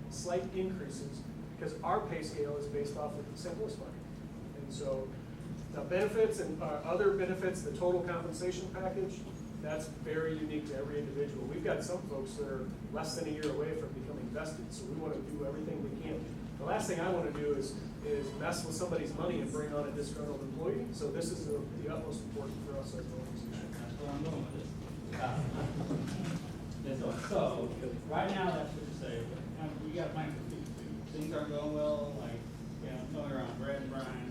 slight increases because our pay scale is based off of the St. Louis market. And so the benefits and other benefits, the total compensation package, that's very unique to every individual. We've got some folks that are less than a year away from becoming vested, so we want to do everything we can. The last thing I want to do is mess with somebody's money and bring on a disgruntled employee. So this is the utmost important for us as an organization. That's where I'm going with this. So, right now, that's what you say, you got a plan for future too. Things aren't going well, like, going around Brad and Brian and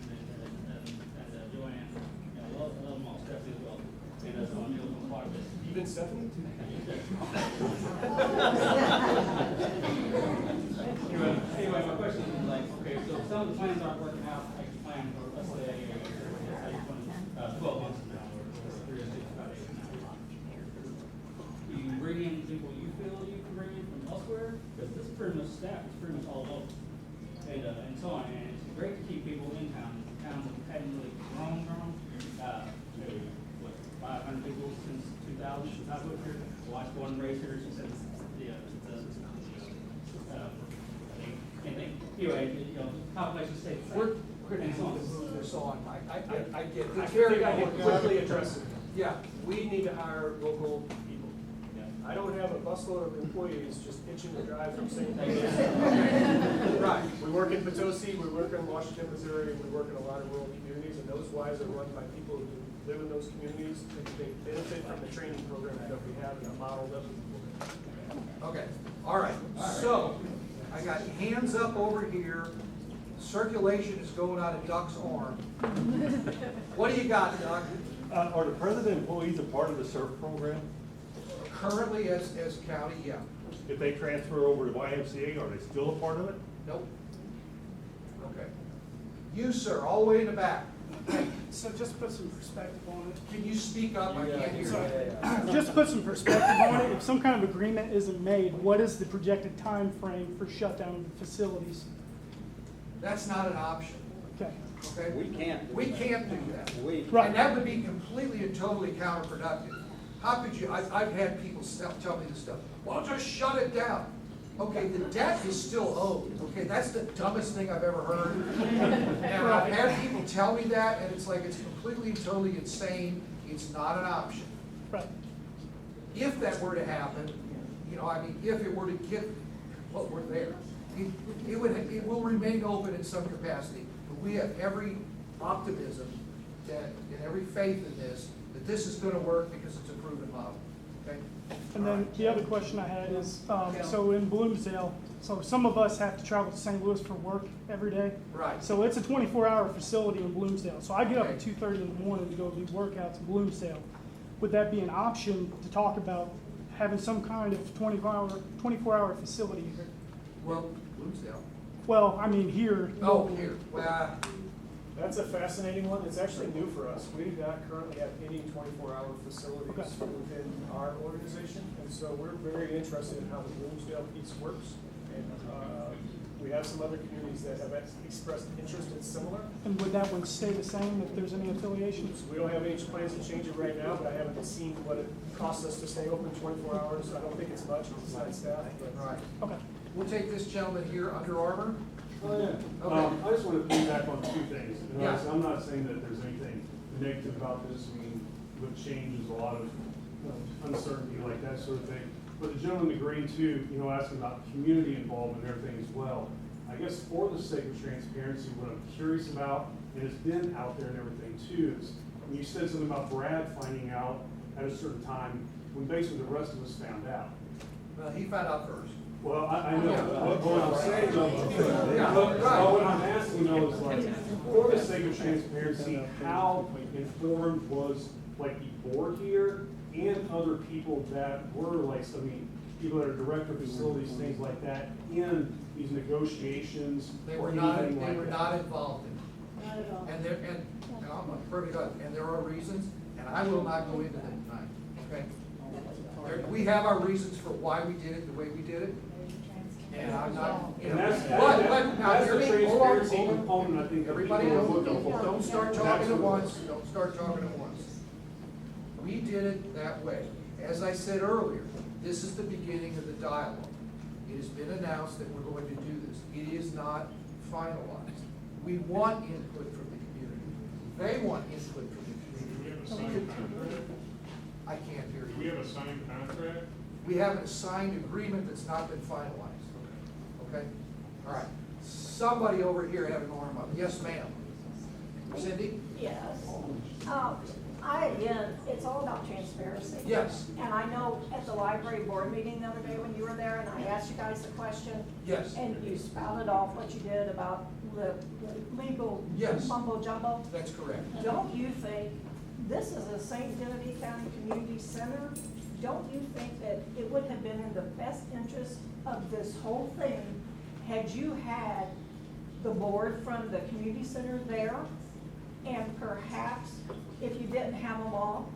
Joanne, a little more Stephanie as well. And that's on you on part of this. Even Stephanie? Anyway, my question is like, okay, so some of the plans aren't working out, I can plan for, let's say, 12 months from now, or 365 days from now. Do you bring in people you feel you can bring in from elsewhere? Because this is pretty much staff, it's pretty much all local. And so on, and it's great to keep people in town. Towns hadn't really grown. Maybe, what, 500 people since 2000, since I moved here. Watched one race here, she said, anyway, population stays the same. We're going to move this on. I get it. I think I can quickly address it. Yeah. We need to hire local people. I don't have a busload of employees just itching to drive from St. Louis. Right. We work in Potosi, we work in Washington, Missouri, we work in a lot of rural communities, and those Ys are run by people who live in those communities, and they benefit from the training program that we have and are modeled up. Okay, all right. So, I got hands up over here. Circulation is going out of Duck's arm. What do you got, Duck? Are the president employees a part of the CERF program? Currently, as county, yeah. If they transfer over to YMCA, are they still a part of it? Nope. Okay. You, sir, all the way in the back. So just put some perspective on it. Can you speak up? I can't hear you. Just to put some perspective on it, if some kind of agreement isn't made, what is the projected time frame for shutdown of the facilities? That's not an option. Okay. Okay? We can't do that. Right. And that would be completely and totally counterproductive. How could you, I've had people tell me this stuff, well, just shut it down. Okay, the debt is still owed, okay, that's the dumbest thing I've ever heard. And I've had people tell me that, and it's like, it's completely and totally insane, it's not an option. Right. If that were to happen, if it were to get what we're there, it will remain open in some capacity, but we have every optimism and every faith in this, that this is gonna work because it's a proven model, okay? And then the other question I had is, so in Bloomsdale, so some of us have to travel to St. Louis for work every day. Right. So it's a 24-hour facility in Bloomsdale. So I get up at 2:30 in the morning to go do workouts in Bloomsdale. Would that be an option to talk about having some kind of 24-hour facility here? Well, Bloomsdale. Well, I mean here. Oh, here, well. That's a fascinating one. It's actually new for us. We do not currently have any 24-hour facilities within our organization, and so we're very interested in how the Bloomsdale piece works. And We have some other communities that have expressed interest in similar. And would that one stay the same if there's any affiliations? We don't have any plans to change it right now, but I haven't seen what it costs us to stay open 24 hours. I don't think it's much besides staff, but. Right. Okay. We'll take this gentleman here, Under Armour. Oh, yeah. Okay. I just want to piggyback on two things. And Yeah. I'm not saying that there's anything negative about this. I mean, with change is a lot of uncertainty, like that sort of thing. But the gentleman agreed to, asking about community involvement and everything as well. I guess for the sake of transparency, what I'm curious about, and it's been out there and everything too, is when you said something about Brad finding out at a certain time, when basically the rest of us found out. Well, he found out first. Well, I know, what I'm saying though, Yeah, but right. what I'm asking though is like, for the sake of transparency, how informed was like the board here and other people that were like, people that are director of facilities, things like that, in these negotiations They or were anything not, like that? they were not involved in it. Not at all. And I'm perfectly honest, and there are reasons, and I will not go into them tonight, okay? We have our reasons for why we did it the way we did it, and I'm not, And that's, but now, that's hear the me, hold on, transparency hold on. component, I think. that Everybody, people are looking for. don't start talking at Absolutely. once, don't start talking at once. We did it that way. As I said earlier, this is the beginning of the dialogue. It has been announced that we're going to do this. It is not finalized. We want input from the community. They want input from the community. I can't hear you. Do we have a signed contract? We have a signed agreement that's not been finalized. Okay? All right. Somebody over here had an arm up. Yes, ma'am. Cindy? Yes. Again, it's all about transparency. Yes. And I know at the library board meeting the other day when you were there, and I asked you guys the question. Yes. And you spouted off what you did about the legal Yes. mumbo jumbo. That's correct. Don't you think, this is a St. Genevieve County Community Center, don't you think that it would have been in the best interest of this whole thing had you had the board from the community center there? And perhaps, if you didn't have them all,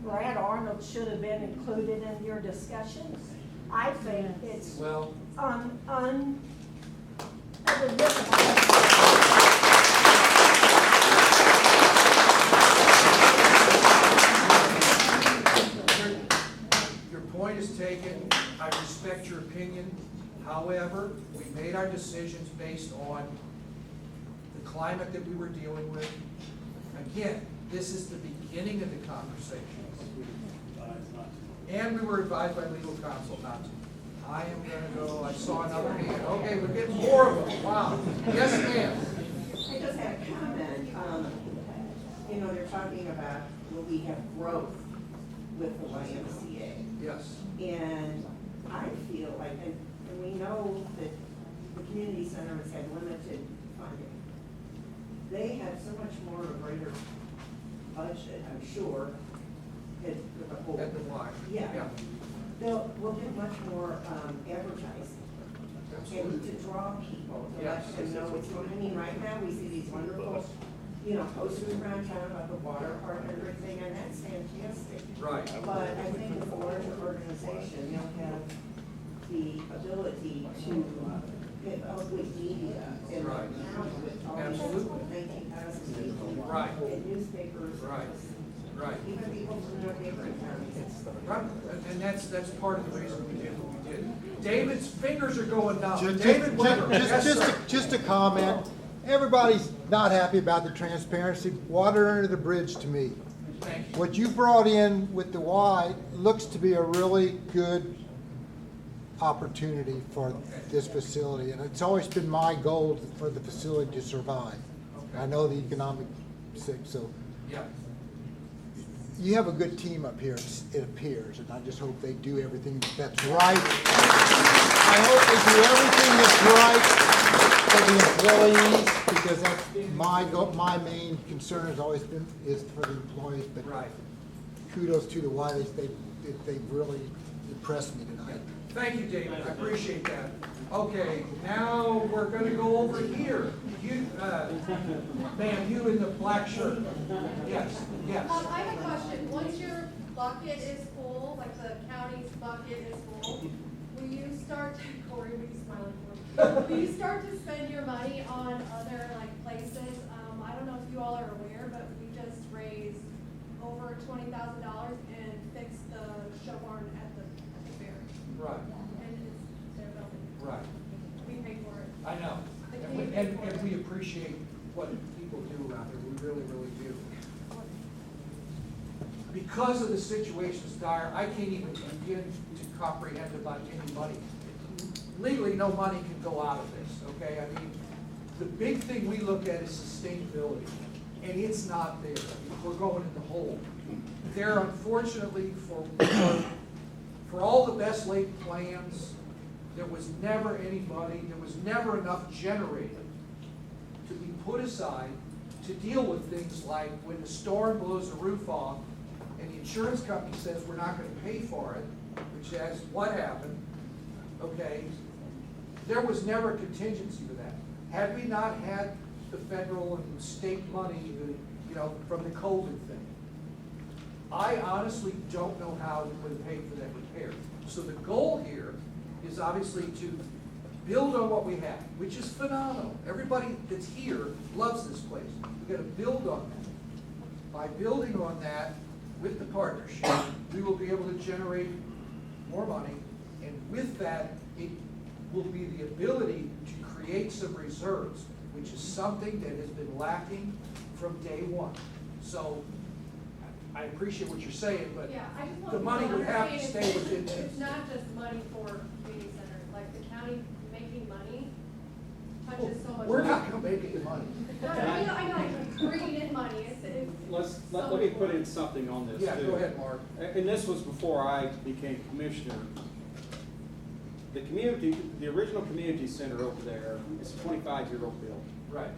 Brad Arnold should have been included in your discussions. I think it's Well, your point is taken. I respect your opinion. However, we made our decisions based on the climate that we were dealing with. Again, this is the beginning of the conversation. And we were advised by legal counsel not to. I am gonna go, I saw another hand. Okay, we're getting more of them. Wow. Yes, ma'am. I just have a comment. They're talking about, will we have growth with the YMCA? Yes. And I feel like, and we know that the community center has had limited funding. They have so much more of a greater budget, I'm sure, at the whole. At the Y. Yeah. Yeah. We'll do much more advertising. And to draw people, to let them know what's going on. I mean, right now, we see these wonderful, posters around town about the water park and everything, and that's fantastic. Right. But I think with a larger organization, you'll have the ability to get out with media and Right. now with all Absolutely. these 19,000 people. Right. And newspapers. Right. Right. Even people from no neighboring counties. Right, and that's part of the reason we did what we did. David's fingers are going down. Just- David Weber. Yes, sir. Just a comment. Everybody's not happy about the transparency. Water under the bridge to me. Thank you. What you brought in with the Y looks to be a really good opportunity for this facility. And it's always been my goal for the facility to survive. I know the economic sake, so. Yeah. You have a good team up here, it appears, and I just hope they do everything that's right. I hope they do everything that's right for the employees, because that's my main concern has always been, is for the employees, but kudos to the Y, they've really impressed me tonight. Thank you, David, I appreciate that. Okay, now we're gonna go over here. You, ma'am, you in the black shirt. Yes, yes. I have a question. Once your bucket is full, like the county's bucket is full, will you start, Corey, will you smile for me? if you start to spend your money on other like places, I don't know if you all are aware, but we just raised over $20,000 and fixed the show barn at the fair. Right, And it's their building. right. We paid for it. I know. The And community we, paid for it. we appreciate what people do around here. We really, really do. Because of the situation's dire, I can't even begin to comprehend about any money. Legally, no money can go out of this, okay? I mean, the big thing we look at is sustainability, and it's not there. We're going in the hole. There, unfortunately, for all the best laid plans, there was never any money, there was never enough generated to be put aside to deal with things like when the storm blows the roof off and the insurance company says we're not gonna pay for it, which is what happened, okay? There was never a contingency for that. Had we not had the federal and state money, from the COVID thing, I honestly don't know how we would have paid for that repair. So the goal here is obviously to build on what we have, which is phenomenal. Everybody that's here loves this place. We've got to build on that. By building on that with the partnership, we will be able to generate more money, and with that, it will be the ability to create some reserves, which is something that has been lacking from day one. So I appreciate what you're saying, but Yeah, I just want the money would have to stay within this. It's not just money for community center, like the county making money touches so much. We're not gonna make any money. No, I know, bringing in money, Let me put in something on this too. Yeah, go ahead, Mark. And this was before I became commissioner. The original community center over there is a 25-year-old building. Right.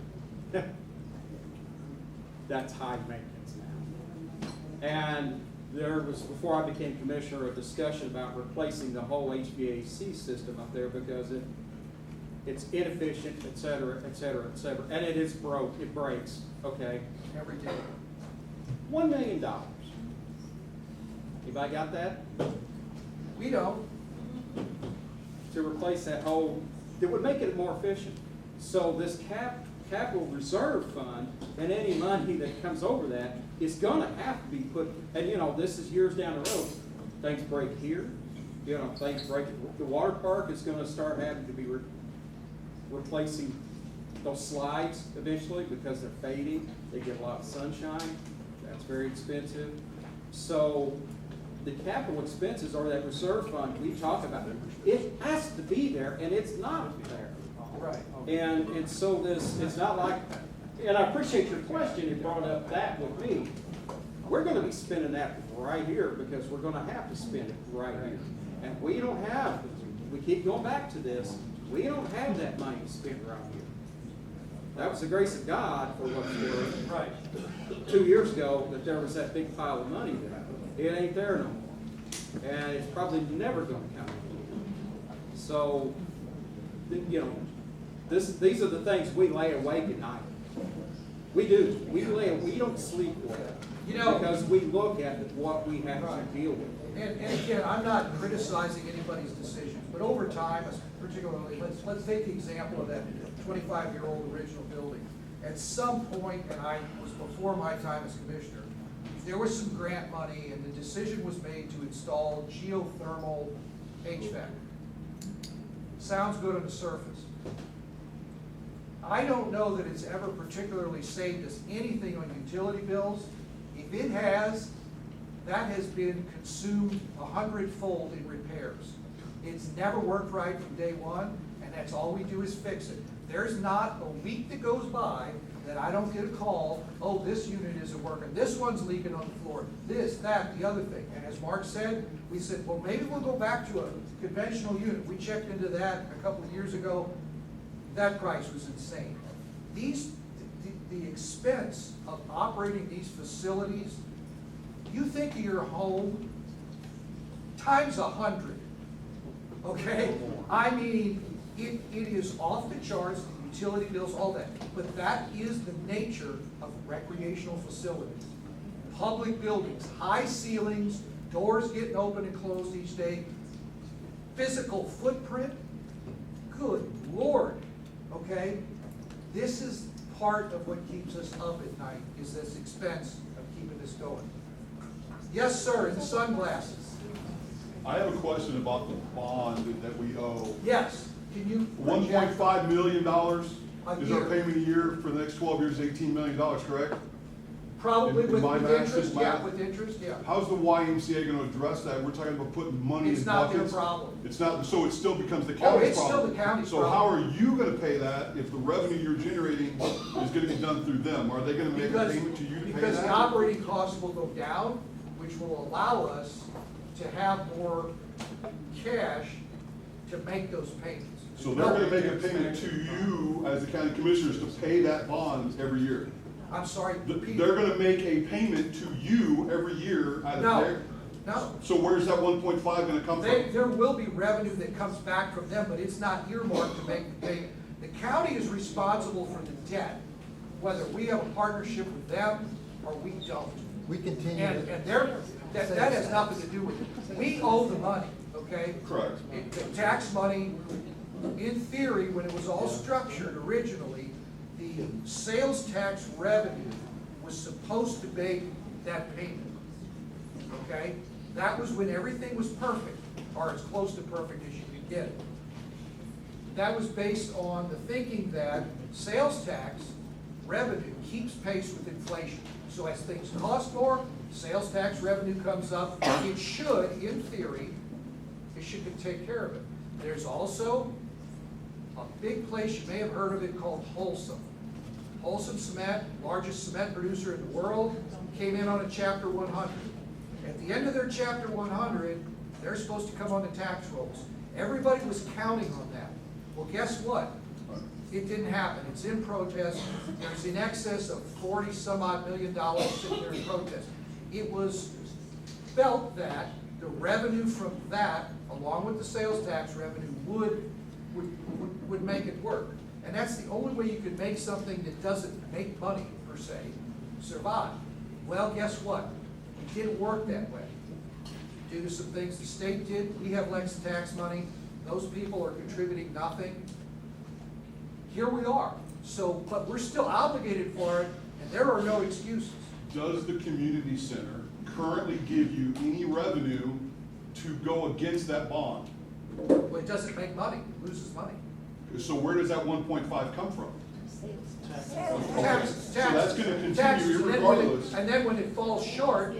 That's high maintenance now. And there was, before I became commissioner, a discussion about replacing the whole HVAC system up there because it's inefficient, et cetera, et cetera, et cetera. And it is broke, it breaks, okay? Every day. $1 million. Anybody got that? We don't. To replace that whole, it would make it more efficient. So this capital reserve fund and any money that comes over that is gonna have to be put, and this is years down the road. Things break here, things break, the water park is gonna start having to be replacing those slides eventually because they're fading. They get a lot of sunshine. That's very expensive. So the capital expenses or that reserve fund we talk about, it has to be there, and it's not there. Right. And so it's not like, and I appreciate your question, you brought up that with me. We're gonna be spending that right here because we're gonna have to spend it right here. And we don't have, we keep going back to this, we don't have that money to spend right here. That was the grace of God for what's there. Right. 2 years ago, that there was that big pile of money there. It ain't there no more. And it's probably never gonna come. So, these are the things we lay awake at night. We do. We don't sleep well. Because we look at what we have to deal with. And again, I'm not criticizing anybody's decisions, but over time, particularly, let's take the example of that 25-year-old original building. At some point, and I was before my time as commissioner, there was some grant money and the decision was made to install geothermal HVAC. Sounds good on the surface. I don't know that it's ever particularly saved us anything on utility bills. If it has, that has been consumed 100-fold in repairs. It's never worked right from day one, and that's all we do is fix it. There's not a week that goes by that I don't get a call, oh, this unit isn't working, this one's leaking on the floor, this, that, the other thing. And as Mark said, we said, well, maybe we'll go back to a conventional unit. We checked into that a couple of years ago. That price was insane. The expense of operating these facilities, you think of your home times 100, okay? I mean, it is off the charts, the utility bills, all that. But that is the nature of recreational facilities. Public buildings, high ceilings, doors getting open and closed each day, physical footprint. good Lord, okay? This is part of what keeps us up at night, is this expense of keeping this going. Yes, sir, in the sunglasses. I have a question about the bond that we owe. Yes, can you? $1.5 million A is our year. payment a year for the next 12 years, $18 million, correct? Probably In with my math, interest, just yeah, math. with interest, yeah. How's the YMCA gonna address that? We're talking about putting money in buckets. It's not their problem. It's not, so it still becomes the Oh, county's it's still problem. the county's So how problem. are you gonna pay that if the revenue you're generating is gonna be done through them? Are they gonna make a Because, payment to you to pay because the that? operating costs will go down, which will allow us to have more cash to make those payments. So they're gonna make a payment to you as the county commissioners to pay that bond every year? I'm sorry, repeat. They're gonna make a payment to you every year out of No, their. no. So where's that 1.5 gonna come from? There will be revenue that comes back from them, but it's not earmarked to make the payment. The county is responsible for the debt, whether we have a partnership with them or we don't. We continue. And that has nothing to do with it. We owe the money, okay? Correct. The tax money, in theory, when it was all structured originally, the sales tax revenue was supposed to make that payment, okay? That was when everything was perfect, or as close to perfect as you could get it. That was based on the thinking that sales tax revenue keeps pace with inflation. So as things cost more, sales tax revenue comes up. It should, in theory, it should take care of it. There's also a big place, you may have heard of it, called Wholesome. Wholesome Cement, largest cement producer in the world, came in on a Chapter 100. At the end of their Chapter 100, they're supposed to come on the tax rolls. Everybody was counting on that. Well, guess what? It didn't happen. It's in protest. There's in excess of 40 some odd $million sitting there in protest. It was felt that the revenue from that, along with the sales tax revenue, would make it work. And that's the only way you could make something that doesn't make money, per se, survive. Well, guess what? It didn't work that way. Due to some things the state did, we have less tax money. Those people are contributing nothing. Here we are. So, but we're still obligated for it, and there are no excuses. Does the community center currently give you any revenue to go against that bond? Well, it doesn't make money, it loses money. So where does that 1.5 come from? Taxes. So that's gonna continue Taxes, and then when it- irregardless. And then when it falls short,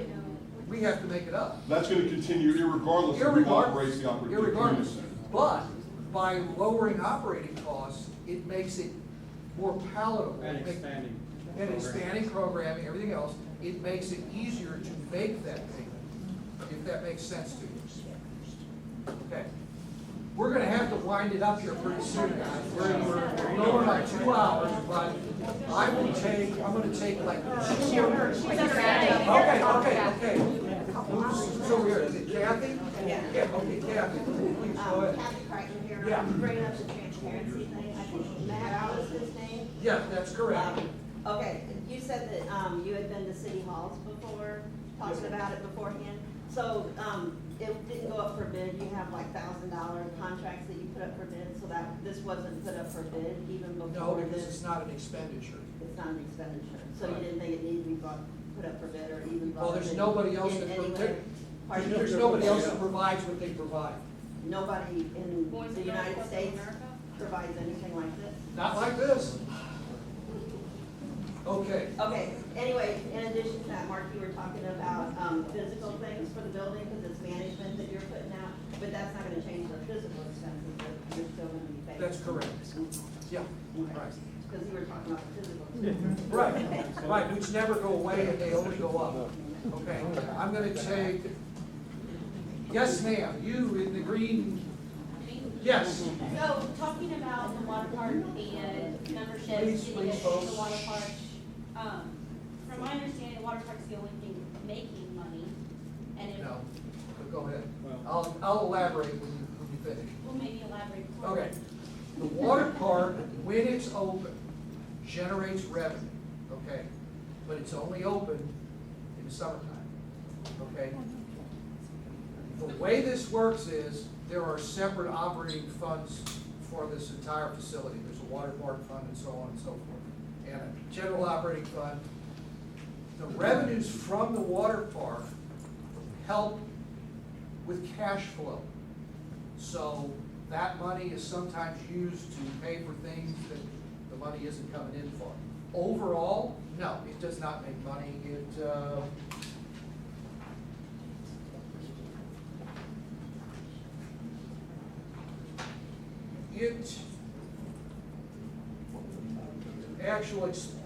we have to make it up. That's gonna continue irregardless if we operate the community Irregardless. center. But by lowering operating costs, it makes it more palatable. And It make- expanding. And expanding programming, everything else, it makes it easier to make that payment, if that makes sense to you. Okay. We're gonna have to wind it up here pretty soon, guys. We're going on 2 hours, but I'm gonna take like. Okay. Who's over here? Is it Kathy? Yeah. Okay, Kathy, please go ahead. Kathy Crichton here, Yeah. bringing up the transparency thing, I think Matt was his name. Yeah, that's correct. Okay, you said that, you had been to city halls before, talking about it beforehand. So, it didn't go up for bid, you have like $1,000 contracts that you put up for bid, so that, this wasn't put up for bid even No, before because this? it's not an expenditure. It's not an expenditure, so you Right. didn't think it needed to be put up for bid or even? Well, there's bid nobody else in that, any way? Pardon? there's nobody else that provides what they provide. Nobody in Boys and the Girls United Club of States America? provides anything like this? Not like this. Okay. Okay, anyway, in addition to that, Mark, you were talking about, physical things for the building, because it's management that you're putting out, but that's not gonna change the physical expenses that you're still gonna be paying. That's correct. Yeah, right. Because you were talking about the physical expenses. Right, which never go away and they only go up. Okay, I'm gonna take, yes, ma'am, you in the green, yes. So, talking about the water park and memberships, Please, getting it to folks. the water park. From my understanding, the water park's the only thing making money, and if, No, but go ahead. I'll elaborate when you finish. well, maybe elaborate more. Okay, the water park, when it's open, generates revenue, okay? But it's only open in the summertime, okay? The way this works is, there are separate operating funds for this entire facility. There's a water board fund and so on and so forth, and a general operating fund. The revenues from the water park help with cash flow. So that money is sometimes used to pay for things that the money isn't coming in for. Overall, no, it does not make money.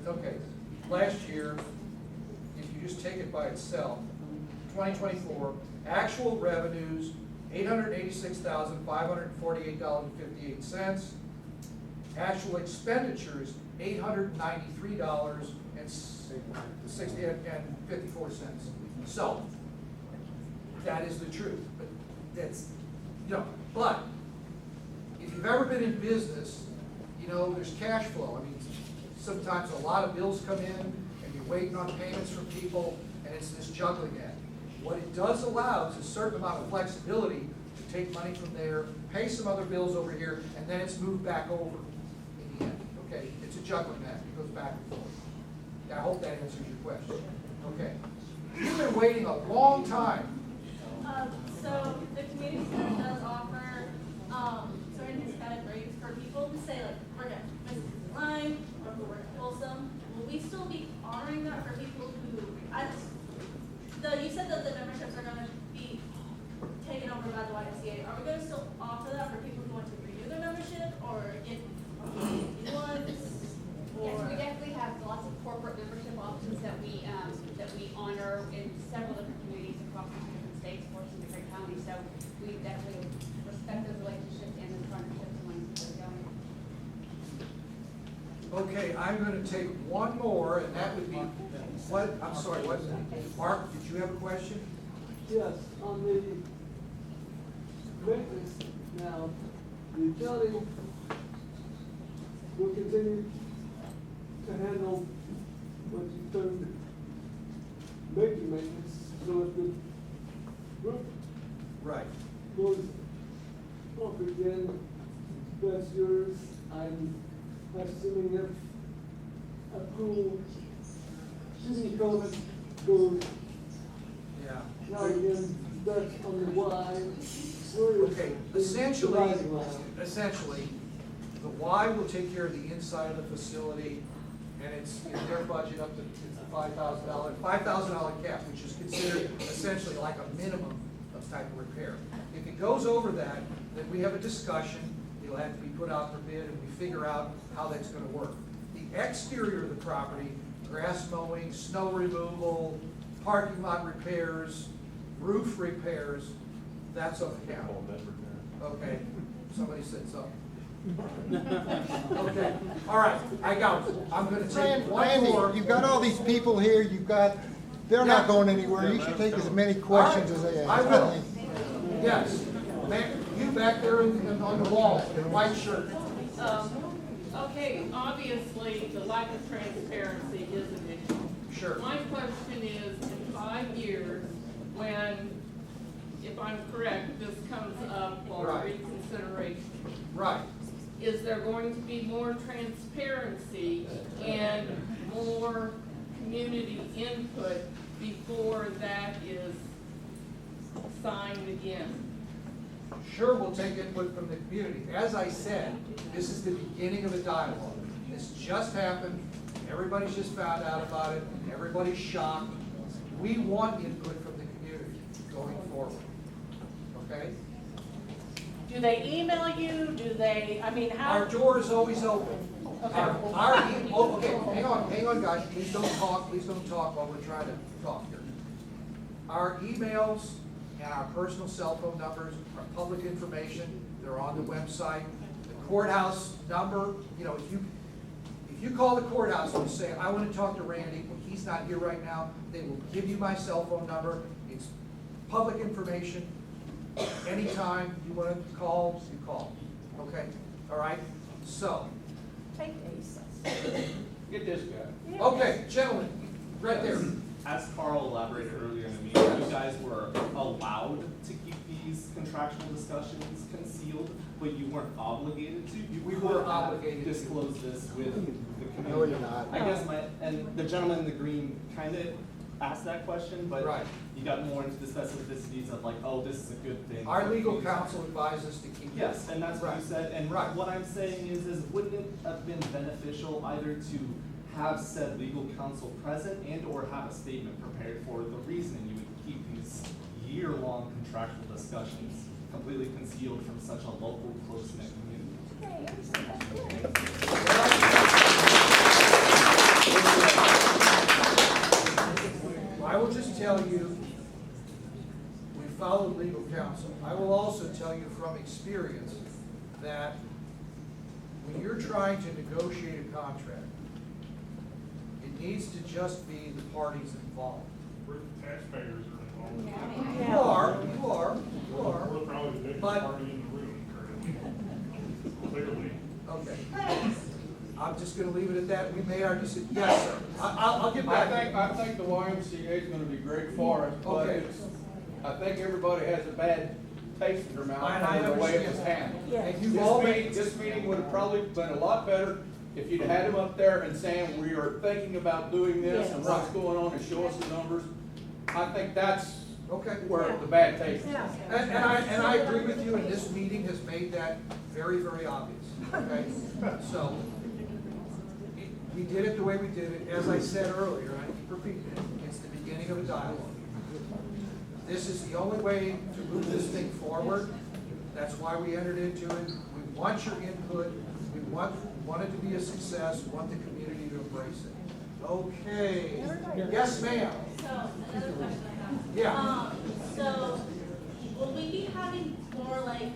Okay, last year, if you just take it by itself, 2024, actual revenues, $886,548.58. Actual expenditures, $893.54. So, that is the truth. But that's, but if you've ever been in business, there's cash flow. I mean, sometimes a lot of bills come in and you're waiting on payments from people, and it's this juggling act. What it does allow is a certain amount of flexibility to take money from there, pay some other bills over here, and then it's moved back over in the end. Okay, it's a juggling act. It goes back and forth. I hope that answers your question. Okay, you've been waiting a long time. So the community center does offer certain discounted rates for people who say like we're at Mrs. Line or who work at Folsom. Will we still be honoring that for people who? You said that the memberships are going to be taken over by the YMCA. Are we going to still offer that for people who want to renew their membership or get new ones? Yes, we definitely have lots of corporate membership options that we honor in several different communities across the different states, or some different counties. So we definitely respect those relationships and the partnerships among the county. Okay, I'm going to take one more, and that would be what? I'm sorry. What? Mark, did you have a question? Yes, on the maintenance now, the county will continue to handle what you termed major maintenance. So if the roof goes up again, that's yours. I'm assuming if a pool city code goes now again, that's on the Y. Okay, essentially, the Y will take care of the inside of the facility, and it's in their budget up to $5,000 cap, which is considered essentially like a minimum of type of repair. If it goes over that, then we have a discussion. It'll have to be put out for bid, and we figure out how that's going to work. The exterior of the property, grass mowing, snow removal, parking lot repairs, roof repairs, that's on the county. Okay, somebody said something. Okay, all right, I got it. I'm going to take one more. You've got all these people here, they're not going anywhere. You should take as many questions as they ask. I will. Yes, you back there on the wall in a white shirt. Okay, obviously, the lack of transparency is an issue. Sure. My question is, in 5 years, when, if I'm correct, this comes up for reconsideration. Right. Is there going to be more transparency and more community input before that is signed again? Sure, we'll take input from the community. As I said, this is the beginning of a dialogue. This just happened. Everybody's just found out about it. Everybody's shocked. We want input from the community going forward. Okay? Do they email you? Do they, how? Our door is always open. Okay. Okay, hang on, guys. Please don't talk while we're trying to talk here. Our emails and our personal cell phone numbers are public information. They're on the website. The courthouse number, if you call the courthouse and you say, I want to talk to Randy, well, he's not here right now, they will give you my cell phone number. It's public information. Anytime you want to call, you call. Okay? All right? So. Take Ace. Get this guy. Okay, gentlemen, right there. As Carl elaborated earlier in the meeting, you guys were allowed to keep these contractual discussions concealed, but you weren't obligated to. You We could were have obligated to. disclosed this with the community. No, you're not. I guess and the gentleman in the green kind of asked that question, but Right. you got more into the specificities of like, oh, this is a good thing. Our legal counsel advised us to keep. Yes, and that's what Right. you said, and Right. what I'm saying is wouldn't it have been beneficial either to have said legal counsel present and or have a statement prepared for the reason you would keep these year-long contractual discussions completely concealed from such a local, close-knit community? I will just tell you, we followed legal counsel. I will also tell you from experience that when you're trying to negotiate a contract, it needs to just be the parties involved. Where the taxpayers are involved. You are. We're probably the biggest But- party in the room currently, clearly. Okay. I'm just gonna leave it at that. We made our decision. Yes, sir. I'll get back. I think the YMCA is gonna be great for us, but Okay. I think everybody has a bad taste in their And mouth I for the way it was understand. handled. And you've all been. This meeting would have probably been a lot better if you'd had them up there and saying, we are thinking about doing this and what's going on and show us the numbers. I think that's Okay. where the bad taste is. And I agree with you, and this meeting has made that very, very obvious, okay? So, we did it the way we did it. As I said earlier, and I keep repeating it, it's the beginning of a dialogue. This is the only way to move this thing forward. That's why we entered into it. We want your input. We want it to be a success. We want the community to embrace it. Okay. Yes, ma'am. So, another question I have. Yeah. So, will we be having more like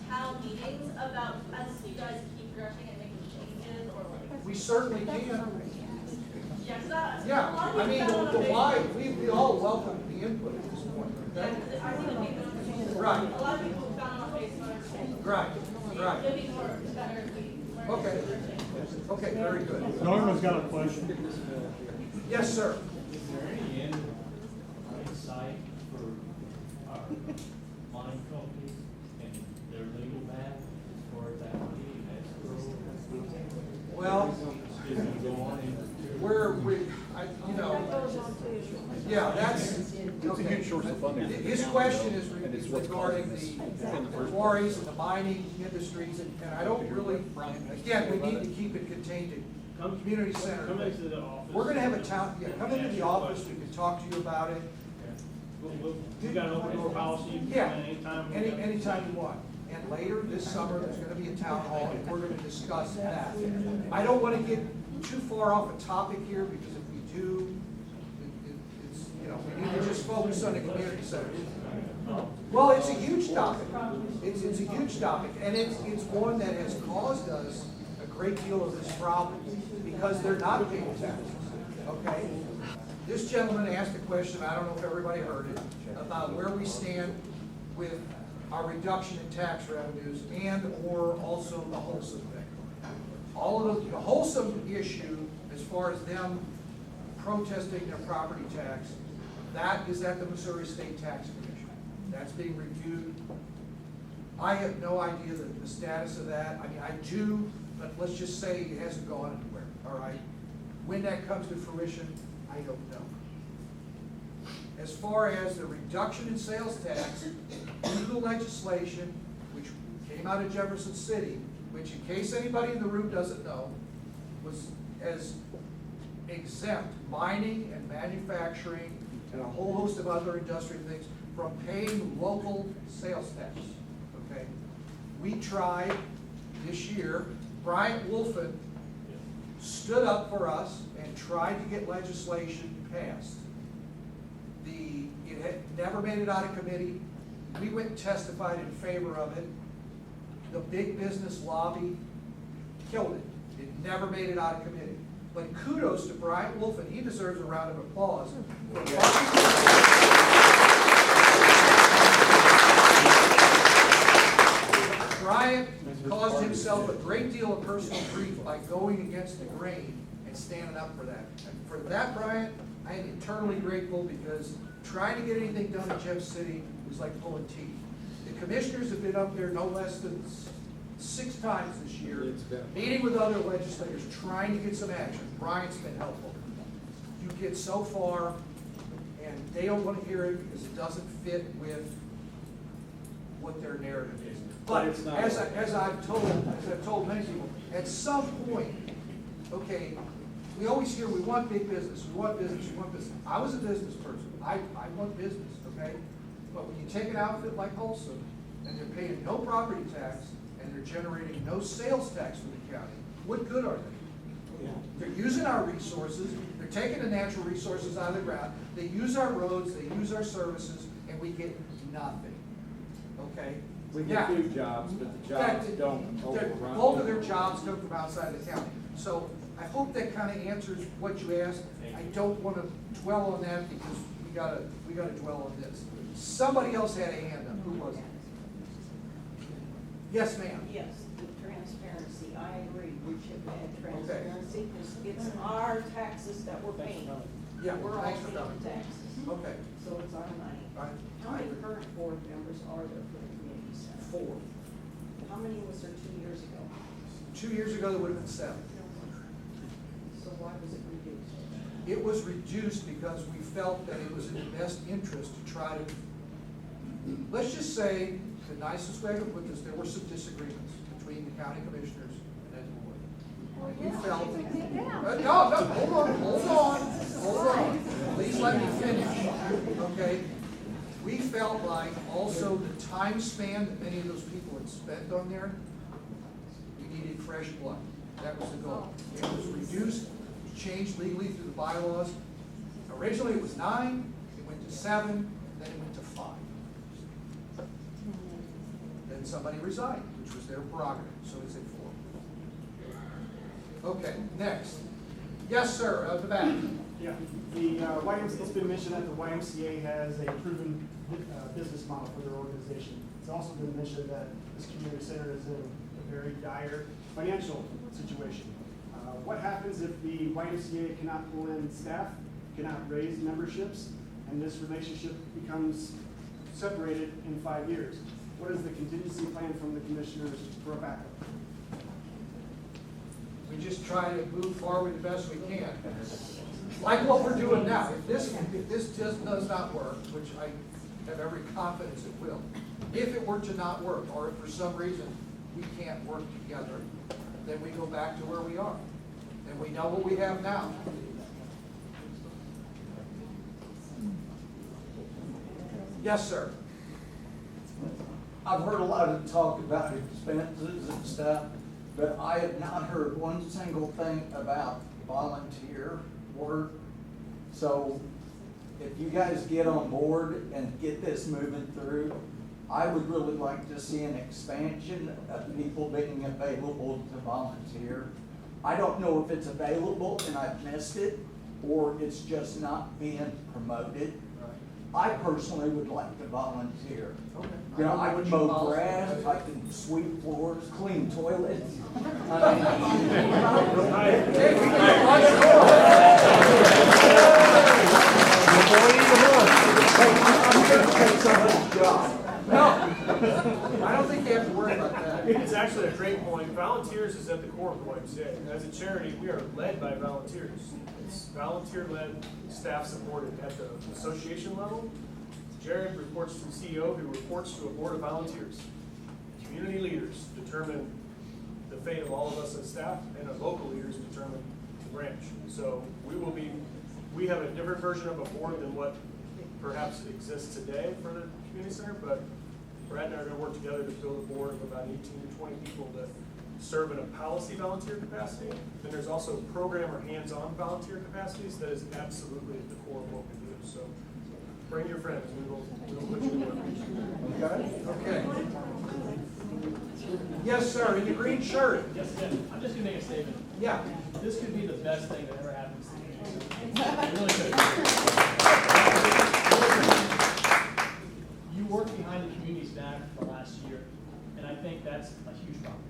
town meetings about, as you guys keep rushing and making changes, or like? We certainly can. Yeah, 'cause a Yeah, lot of I mean, people found on the why, Facebook- we all welcome the input at this point, Yeah, okay? 'cause I see the people on Facebook. Right. A lot of people found on Facebook. Right, right. It'd be more better if we learned. Okay. Okay, very good. Norma's got a question. Yes, sir. Is there any end in sight for our mining companies and their legal battle as far as that money and escrow? Well, Is it gonna go on in? Yeah, that's, okay. huge source of funding. His question is regarding the quarries and the mining industries, and I don't really, again, we need to keep it contained to community center. Come into the office. We're gonna have a town, yeah, come into the office, we can talk to you about it. We got an open door policy, you can Yeah, come in anytime. anytime you want. And later this summer, there's gonna be a town hall, and we're gonna discuss that. I don't wanna get too far off a topic here, because if we do, it's, we need to just focus on the community center. Well, it's a huge topic. It's a huge topic, and it's one that has caused us a great deal of this problem, because they're not paying taxes, okay? This gentleman asked a question, I don't know if everybody heard it, about where we stand with our reduction in tax revenues and/or also the wholesome thing. All of the wholesome issue, as far as them protesting their property tax, that is at the Missouri State Tax Commission. That's being reviewed. I have no idea the status of that. I mean, I do, but let's just say it hasn't gone anywhere, all right? When that comes to fruition, I don't know. As far as the reduction in sales tax, legal legislation, which came out of Jefferson City, which, in case anybody in the room doesn't know, was as exempt mining and manufacturing and a whole host of other industrial things from paying local sales tax, okay? We tried this year, Bryant Wolfen stood up for us and tried to get legislation passed. It had never made it out of committee. We went and testified in favor of it. The big business lobby killed it. It never made it out of committee. But kudos to Bryant Wolfen. He deserves a round of applause. Bryant caused himself a great deal of personal grief by going against the grain and standing up for that. And for that, Bryant, I am eternally grateful, because trying to get anything done in Jeff City was like pulling teeth. The commissioners have been up there no less than 6 times this year, It's been- meeting with other legislators, trying to get some action. Brian's been helpful. You get so far, and they don't want to hear it because it doesn't fit with what their narrative is. But it's not as like- I've told many people, at some point, okay, we always hear we want big business, we want business, we want business. I was a business person. I want business, okay? But when you take an outfit like Wholesome, and they're paying no property tax, and they're generating no sales tax for the county, what good are they? They're using our resources, they're taking the natural resources out of the ground, they use our roads, they use our services, and we get nothing, okay? We Yeah. get 2 jobs, but the jobs don't overrun. Both of their jobs come from outside the county. So I hope that kind of answers what you asked. I don't want to dwell on that because we gotta dwell on this. Somebody else had a hand up. Who was it? Yes, ma'am. Yes, the transparency, I agree, we should add transparency, because it's our taxes that we're paying. Yeah, We're all thanks for paying coming. taxes, Okay. so it's our money. How many current board members are there for the community center? 4. How many was there 2 years ago? 2 years ago, there would have been 7. So why was it reduced? It was reduced because we felt that it was in the best interest to try to, let's just say, the nicest way I could put this, there were some disagreements between the county commissioners and the board. And we felt, hold on. Please let me finish, okay? We felt like also the time span that many of those people had spent on there, we needed fresh blood. That was the goal. It was reduced, changed legally through the bylaws. Originally, it was 9, it went to 7, then it went to 5. Then somebody resigned, which was their prerogative, so it's at 4. Okay, next. Yes, sir, at the back. Yeah, the YMCA, it's been mentioned that the YMCA has a proven business model for their organization. It's also been mentioned that this community center is in a very dire financial situation. What happens if the YMCA cannot pull in staff, cannot raise memberships, and this relationship becomes separated in 5 years? What is the contingency plan from the commissioners for a backup? We just try to move forward the best we can. Like what we're doing now. If this just does not work, which I have every confidence it will, if it were to not work, or if for some reason we can't work together, then we go back to where we are. And we know what we have now. Yes, sir. I've heard a lot of talk about expenses and stuff, but I have not heard one single thing about volunteer work. So if you guys get on board and get this moving through, I would really like to see an expansion of people being available to volunteer. I don't know if it's available and I've missed it, or it's just not being promoted. I personally would like to volunteer. Okay. You know, I can mow grass, I can sweep floors, clean toilets. No, I don't think you have to worry about that. It's actually a great point. Volunteers is at the core of the YMCA. As a charity, we are led by volunteers. It's volunteer-led, staff-supported at the association level. Jared reports to the CEO, who reports to a board of volunteers. Community leaders determine the fate of all of us as staff, and our local leaders determine the branch. So we have a different version of a board than what perhaps exists today for the community center, but Brad and I are going to work together to build a board of about 18 to 20 people that serve in a policy volunteer capacity. Then there's also program or hands-on volunteer capacities that is absolutely at the core of what we do. So bring your friends. We will put you to work. Okay. Yes, sir, in the green shirt. Yes, Jen, I'm just gonna make a statement. Yeah. This could be the best thing that ever happens to me. It really could. You worked behind the community staff for the last year, and I think that's a huge problem.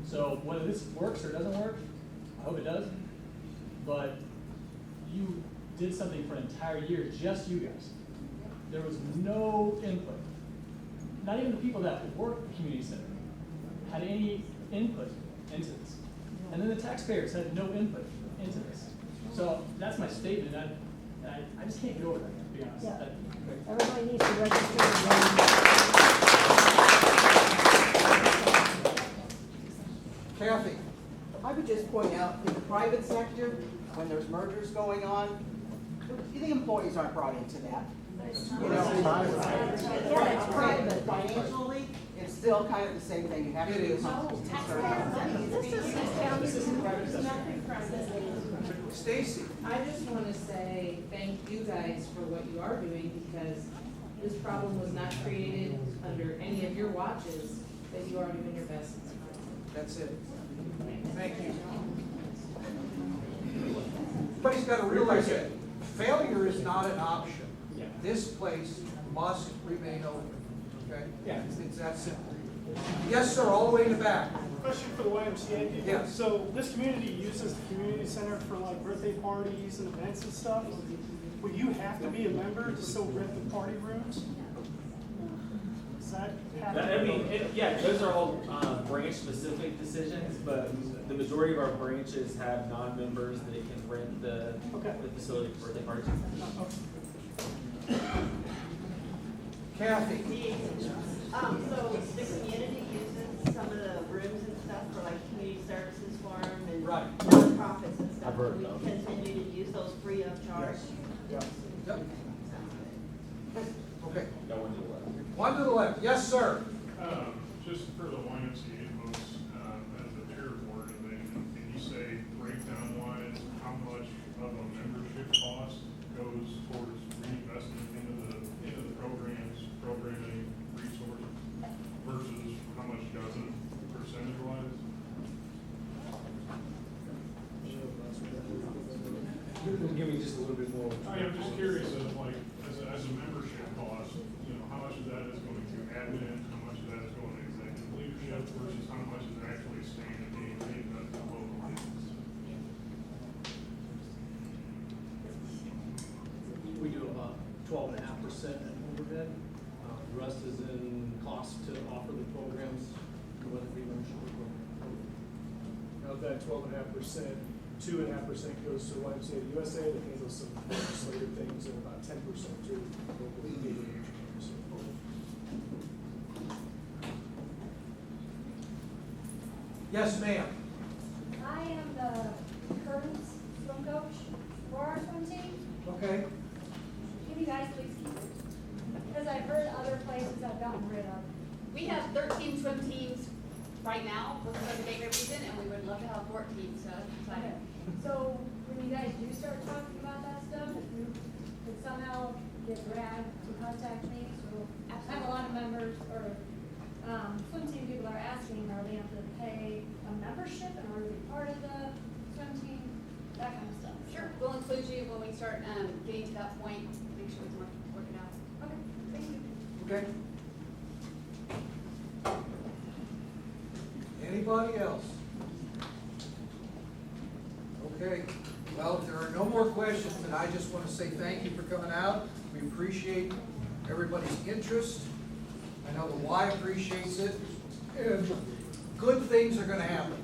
So whether this works or doesn't work, I hope it does, but you did something for an entire year, just you guys. There was no input not even the people that work at the community center had any input into this. And then the taxpayers had no input into this. So that's my statement. I just can't get over that, to be honest. Yeah. Everybody needs to register. Kathy? I would just point out, in the private sector, when there's mergers going on, the employees aren't brought into that. You know, yeah, it's private, financially, it's still kind of the same thing, you have to do. Stacy? I just want to say thank you guys for what you are doing, because this problem was not created under any of your watches, that you are doing your best. That's it. Thank you. Everybody's got to realize that failure is not an option. This place must remain open, okay? Yeah. It's that simple. Yes, sir, all the way in the back. Question for the YMCA people. Yes. So this community uses the community center for like birthday parties and events and stuff. Would you have to be a member to still rent the party rooms? Does that happen? I mean, yeah, those are all branch-specific decisions, but the majority of our branches have non-members that can rent the facility for birthday parties. Kathy? So the community uses some of the rooms and stuff for like community services for them and nonprofits and stuff. I've heard We of those. continue to use those free of charge. Yep. Okay. No one to the left. One to the left. Yes, sir. Just for the YMCA folks, as a charitable organization, can you say breakdown-wise, how much of a membership cost goes towards reinvestment into the programs, programming, resources, versus how much doesn't, percentage-wise? Give me just a little bit more. I'm just curious of like, as a membership cost, you know, how much of that is going to admin, how much of that is going to executive leadership, versus how much is actually staying and being reinvested in local business? We do about 12.5% in overhead. The rest is in cost to offer the programs, whether it be membership or program. Of that 12.5%, 2.5% goes to YMCA USA that handles some legislative things, and about 10% to local media. Yes, ma'am. I am the current swim coach for our swim team. Okay. Can you guys please keep it? Because I've heard other places have gotten rid of. We have 13 swim teams right now for the Bay reason, and we would love to have 14, so excited. So when you guys do start talking about that stuff, if you could somehow get Brad to contact me, so I have a lot of members or swim team people are asking, are they have to pay a membership in order to be part of the swim team, that kind of stuff. Sure, we'll include you when we start getting to that point, make sure we can work it out. Okay, thank you. Okay. Anybody else? Okay, well, if there are no more questions, then I just want to say thank you for coming out. We appreciate everybody's interest. I know the Y appreciates it. And good things are going to happen.